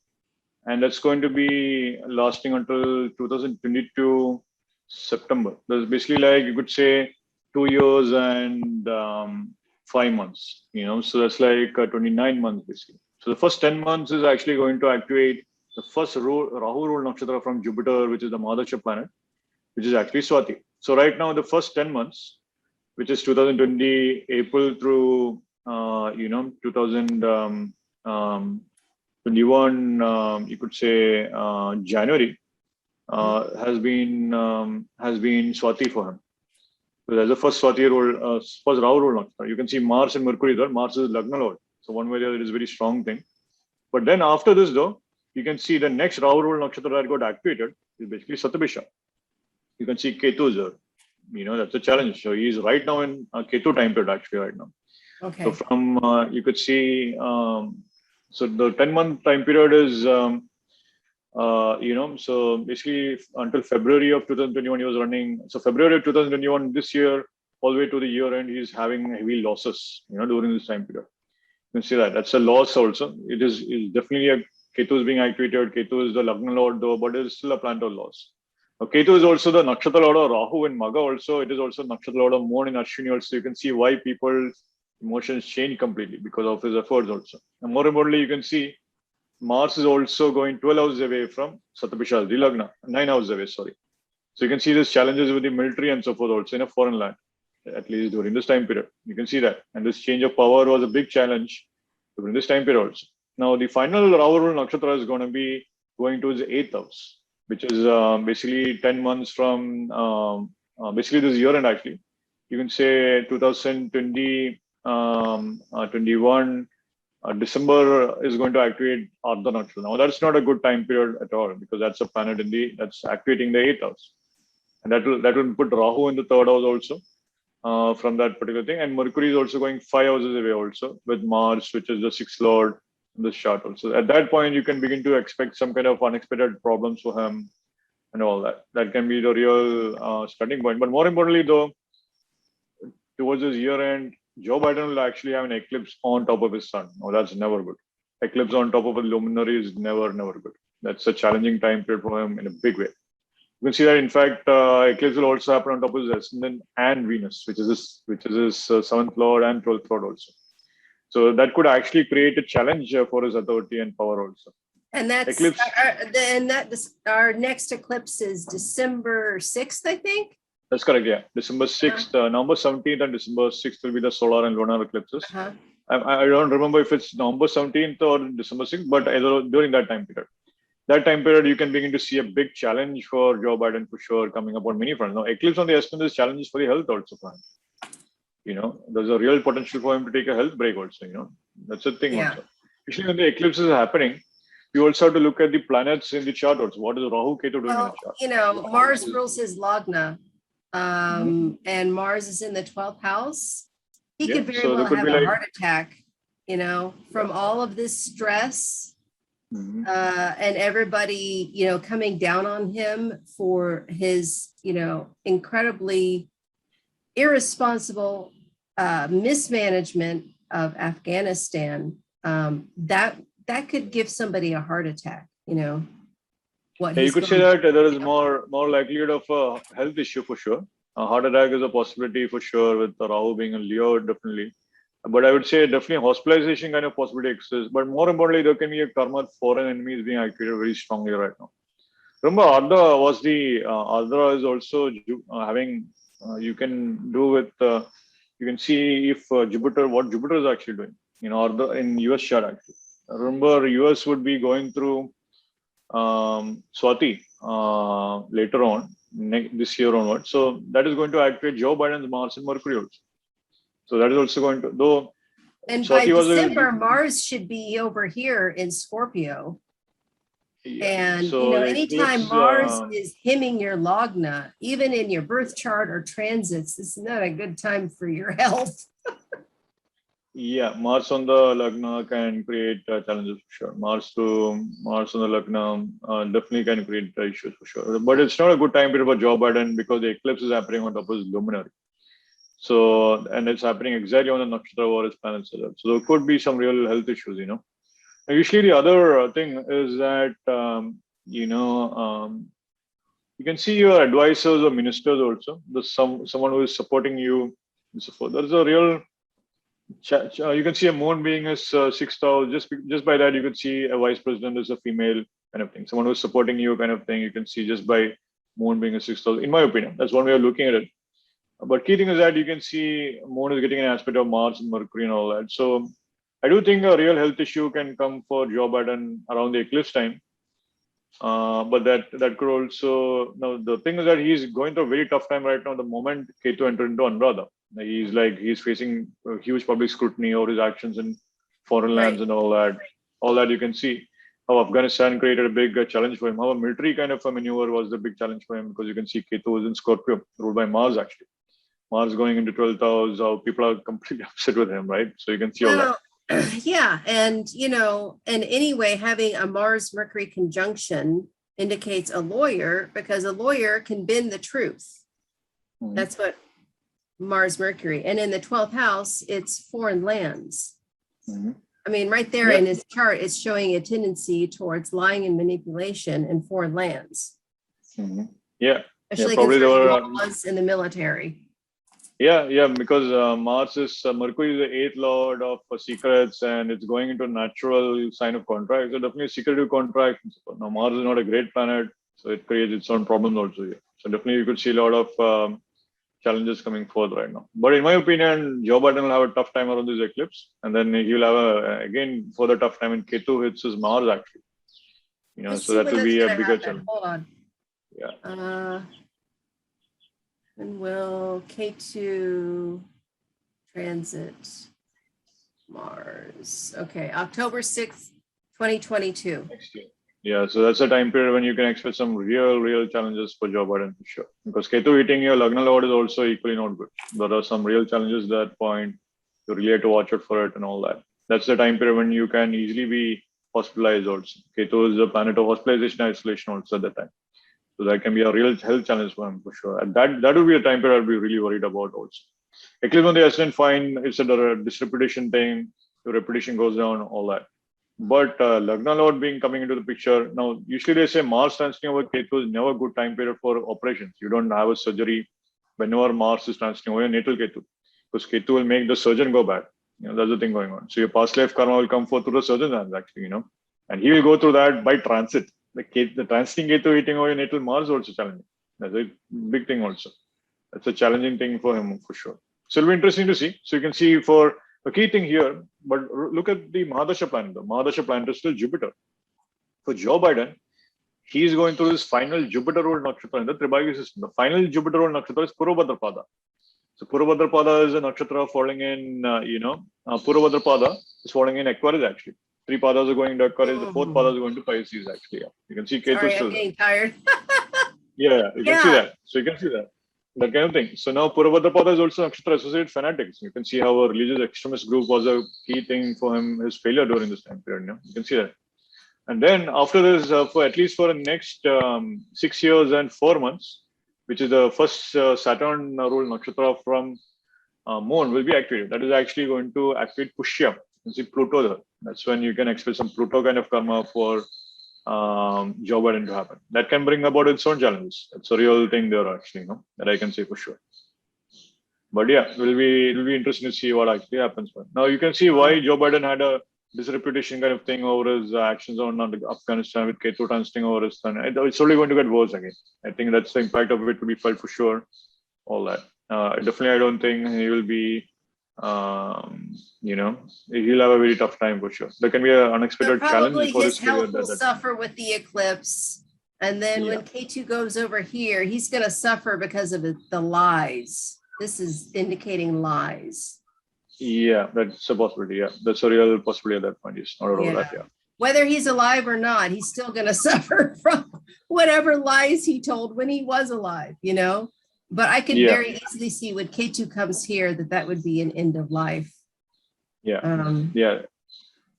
and that's going to be lasting until 2022 September. That's basically like you could say 2 years and 5 months. So that's like 29 months basically. So the first 10 months is actually going to activate the first Rahu ruled nakshatra from Jupiter, which is the Mahadasha planet, which is actually Swati. So right now, the first 10 months, which is 2020 April through 2021, you could say January, has been Swati for him. So there's the first Swati rule, first Rahu rule nakshatra. You can see Mars and Mercury there. Mars is Lagna Lord. So one way or the other, it is a very strong thing. But then after this, though, you can see the next Rahu rule nakshatra that got activated is basically Satyabhisha. You can see Ketu there. That's a challenge. So he's right now in Ketu time period actually right now. Okay. So from you could see, so the 10-month time period is, so basically until February of 2021 he was running. So February of 2021 this year, all the way to the year end, he's having heavy losses. During this time period. You can see that that's a loss also. It is definitely a Ketu is being activated. Ketu is the Lagna Lord though, but it is still a planet of loss. Ketu is also the nakshatra lord of Rahu in Maga also. It is also nakshatra lord of Moon in Ashwini also. You can see why people's emotions change completely because of his efforts also. And more importantly, you can see Mars is also going 12 hours away from Satyabhisha, the Lagna, 9 hours away, sorry. So you can see these challenges with the military and so forth also in a foreign land, at least during this time period. You can see that. And this change of power was a big challenge during this time period also. Now, the final Rahu rule nakshatra is going to be going to his 8th house, which is basically 10 months from basically this year end actually. You can say 2020, 21, December is going to activate Ardha Nakshatra. Now that's not a good time period at all because that's a planet that's activating the 8th house, and that will put Rahu in the 3rd house also from that particular thing. And Mercury is also going 5 houses away also with Mars, which is the 6th lord in this chart also. At that point, you can begin to expect some kind of unexpected problems for him and all that. That can be the real starting point. But more importantly, though, towards this year end, Joe Biden will actually have an eclipse on top of his sun. Oh, that's never good. Eclipse on top of a luminary is never good. That's a challenging time period for him in a big way. You can see that, in fact, eclipse will also happen on top of his ascendant and Venus, which is his 7th lord and 12th lord also. So that could actually create a challenge for his authority and power also. And that's our next eclipse is December 6th, I think. That's correct. Yeah, December 6th, November 17th, and December 6th will be the solar and lunar eclipses. I don't remember if it's November 17th or December 6th, but either during that time period. That time period, you can begin to see a big challenge for Joe Biden for sure coming up on many fronts. Now, eclipse on the ascendant is challenges for the health also for him. You know, there's a real potential for him to take a health break also. You know, that's a thing also. Especially when the eclipse is happening, you also have to look at the planets in the chart also. What is Rahu Ketu doing in the chart? You know, Mars rules his Lagna. And Mars is in the 12th house. He could very well have a heart attack, you know, from all of this stress and everybody, you know, coming down on him for his, you know, incredibly irresponsible mismanagement of Afghanistan. That could give somebody a heart attack, you know. You could say that there is more likelihood of a health issue for sure. A heart attack is a possibility for sure with the Rahu being in Leo, definitely. But I would say definitely hospitalization kind of possibility exists. But more importantly, there can be a karma of foreign enemies being activated very strongly right now. Remember, Ardha is also having, you can do with, you can see if what Jupiter is actually doing, you know, Ardha in US chart actually. Remember, US would be going through Swati later on this year onward, so that is going to activate Joe Biden's Mars and Mercury also. So that is also going to, though. And Swati by December, Mars should be over here in Scorpio. And so you know, anytime Mars is hemming your Lagna, even in your birth chart or transits, this is not a good time for your health. Yeah, Mars on the Lagna can create challenges for sure. Mars on the Lagna definitely can create issues for sure. But it's not a good time period for Joe Biden because the eclipse is happening on top of his luminary. So, and it's happening exactly on the nakshatra where his planets are. So there could be some real health issues, you know. Usually the other thing is that, you know, you can see your advisors or ministers also. There's someone who is supporting you and so forth. There's a real you can see a moon being his 6th house. Just by that, you can see a vice president is a female kind of thing. Someone who's supporting you kind of thing. You can see just by moon being a 6th house. In my opinion, that's one way of looking at it. But key thing is that you can see moon is getting an aspect of Mars and Mercury and all that. So I do think a real health issue can come for Joe Biden around the eclipse time. But that could also, now the thing is that he's going through a very tough time right now. The moment Ketu entered into Anuradha, he's facing a huge public scrutiny over his actions in foreign lands and all that. All that you can see how Afghanistan created a big challenge for him. How a military kind of a maneuver was the big challenge for him because you can see Ketu was in Scorpio, ruled by Mars actually. Mars going into 12th house, how people are completely upset with him, right? So you can see all that. Yeah, and you know, and anyway, having a Mars-Mercury conjunction indicates a lawyer because a lawyer can bend the truth. That's what Mars-Mercury, and in the 12th house, it's foreign lands. I mean, right there in his chart, it's showing a tendency towards lying and manipulation in foreign lands. Yeah, especially concerning laws in the military. Yeah, because Mars is Mercury is the 8th lord of secrets, and it's going into a natural sign of contract. So definitely secretive contract. Now Mars is not a great planet, so it creates its own problems also here. So definitely you could see a lot of challenges coming forth right now. But in my opinion, Joe Biden will have a tough time around this eclipse, and then he will have again further tough time when Ketu hits his Mars actually. You know, so that will be a bigger challenge. Hold on. Yeah. And will K2 transit Mars? Okay, October 6th, 2022. Next year. Yeah, so that's a time period when you can expect some real challenges for Joe Biden for sure. Because Ketu hitting your Lagna Lord is also equally not good. There are some real challenges at that point. You really have to watch out for it and all that. That's the time period when you can easily be hospitalized also. Ketu is a planet of hospitalization and isolation also at that time. So that can be a real health challenge for him for sure. And that would be a time period I'd be really worried about also. Eclipse on the ascendant, fine, it's a disreputation thing, your reputation goes down, all that. But Lagna Lord being coming into the picture now, usually they say Mars transiting over Ketu is never a good time period for operations. You don't have a surgery whenever Mars is transiting over your natal Ketu, because Ketu will make the surgeon go bad. You know, that's the thing going on. So your past life karma will come forth through the surgeon's hands, actually, you know, and he will go through that by transit. The transiting Ketu hitting over your natal Mars is also challenging. That's a big thing also. That's a challenging thing for him for sure. So it'll be interesting to see. So you can see for the key thing here, but look at the Mahadasha planet. The Mahadasha planet is still Jupiter. For Joe Biden, he's going through this final Jupiter ruled nakshatra in the Tribhagi system. The final Jupiter ruled nakshatra is Purvabhadrapada. So Purvabhadrapada is a nakshatra falling in, Purvabhadrapada is falling in Aquarius actually. 3 padas are going to Aquarius, the 4th pada is going to Pisces actually. Yeah. You can see Ketu Sorry, still I'm getting tired. yeah, you can see that. So you can see that. That kind of thing. So now Purvabhadrapada is also nakshatra associated fanatics. You can see how a religious extremist group was a key thing for him, his failure during this time period. You can see that. And then after this, for at least for the next 6 years and 4 months, which is the first Saturn ruled nakshatra from Moon will be activated. That is actually going to activate Pushya. You can see Pluto there. That's when you can expect some Pluto kind of karma for Joe Biden to happen. That can bring about its own challenges. It's a real thing there actually, you know, that I can say for sure. But yeah, it'll be interesting to see what actually happens. Now you can see why Joe Biden had a disreputation kind of thing over his actions on Afghanistan with Ketu transiting over his son. It's only going to get worse again. I think that's the impact of it to be felt for sure. All that. Definitely, I don't think he will be. He'll have a very tough time for sure. There can be an unexpected challenge for his this health period. will suffer with the eclipse, and then when K2 goes over here, he's going to suffer because of the lies. This is indicating lies. Yeah, that's a possibility. Yeah, that's a real possibility at that point. Yes, not at all that. Yeah. Whether he's alive or not, he's still going to suffer from whatever lies he told when he was alive. You know. But I could very easily see when K2 comes here that would be an end of life. Yeah.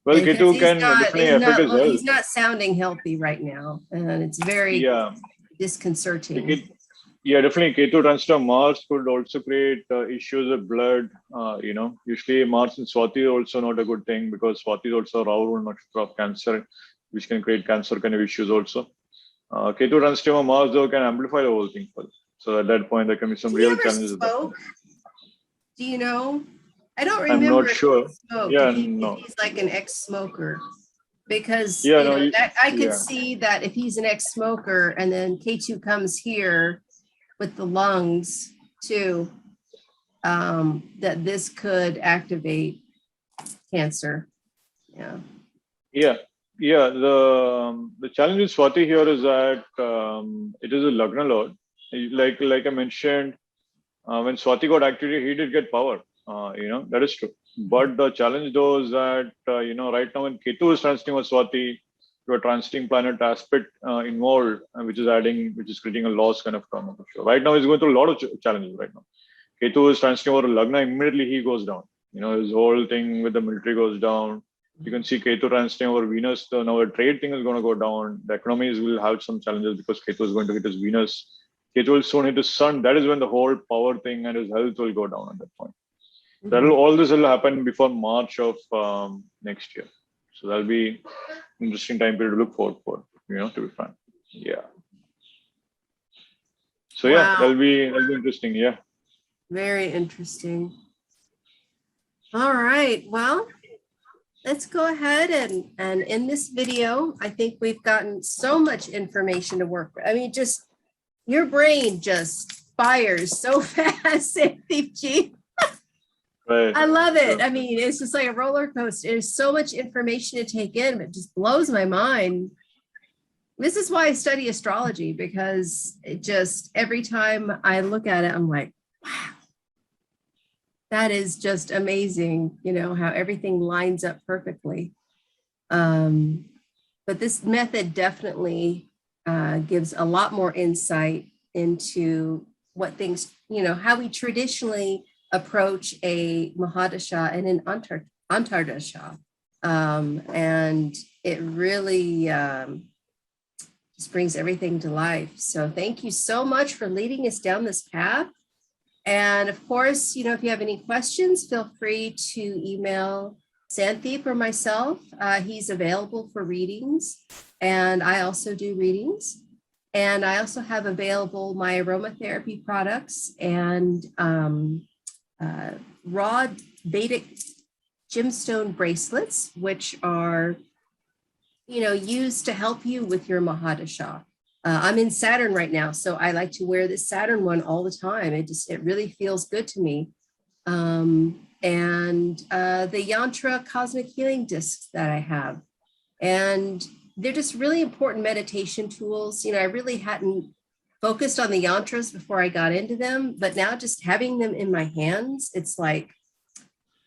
Well, K2 can definitely affect his health. He's not sounding healthy right now, and it's very disconcerting. Definitely. Ketu transit Mars could also create issues with blood. Usually Mars and Swati are also not a good thing because Swati is also a Rahu nakshatra of Cancer, which can create cancer kind of issues also. Ketu transit Mars though can amplify the whole thing for them. So at that point, there can be some real challenges. Do you know? I don't remember. I'm not sure. If he's like an ex-smoker, because I could see that if he's an ex-smoker and then K2 comes here with the lungs too, that this could activate cancer. The challenge with Swati here is that it is a Lagna Lord. Like I mentioned, when Swati got activated, he did get power. That is true. But the challenge though is that right now when Ketu is transiting with Swati, to a transiting planet aspect involved, which is creating a loss kind of karma for sure. Right now he's going through a lot of challenges right now. Ketu is transiting over Lagna, immediately he goes down. His whole thing with the military goes down. You can see Ketu transiting over Venus. Now the trade thing is going to go down. The economies will have some challenges because Ketu is going to hit his Venus. Ketu will soon hit his sun. That is when the whole power thing and his health will go down at that point. All this will happen before March of next year. So that'll be interesting time period to look forward for, to be frank. Yeah. So that'll be interesting. Yeah. Very interesting. All right. Well, let's go ahead and in this video, I think we've gotten so much information to work with. I mean, just your brain just fires so fast, Santhip Ji. Right. I love it. I mean, it's just like a roller coaster. There's so much information to take in, but it just blows my mind. This is why I study astrology, because it just, every time I look at it, I'm like, wow, that is just amazing, you know, how everything lines up perfectly. But this method definitely gives a lot more insight into what things, you know, how we traditionally approach a Mahadasha and an Antardasha. And it really just brings everything to life. So thank you so much for leading us down this path. And of course, you know, if you have any questions, feel free to email Santhip or myself. He's available for readings, and I also do readings. And I also have available my aromatherapy products and raw Vedic gemstone bracelets, which are, you know, used to help you with your Mahadasha. I'm in Saturn right now, so I like to wear this Saturn one all the time. It really feels good to me. And the Yantra cosmic healing discs that I have. And they're just really important meditation tools. You know, I really hadn't focused on the yantras before I got into them, but now just having them in my hands, it's like,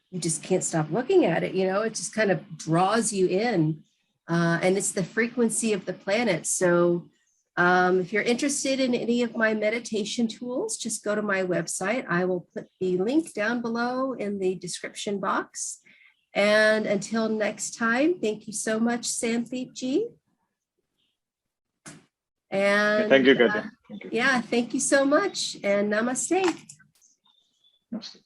you just can't stop looking at it. You know, it just kind of draws you in. And it's the frequency of the planet. So if you're interested in any of my meditation tools, just go to my website. I will put the link down below in the description box. And until next time, thank you so much, Santhip ji. And thank you, Katya. Thank you. Yeah, thank you so much. And namaste. Namaste.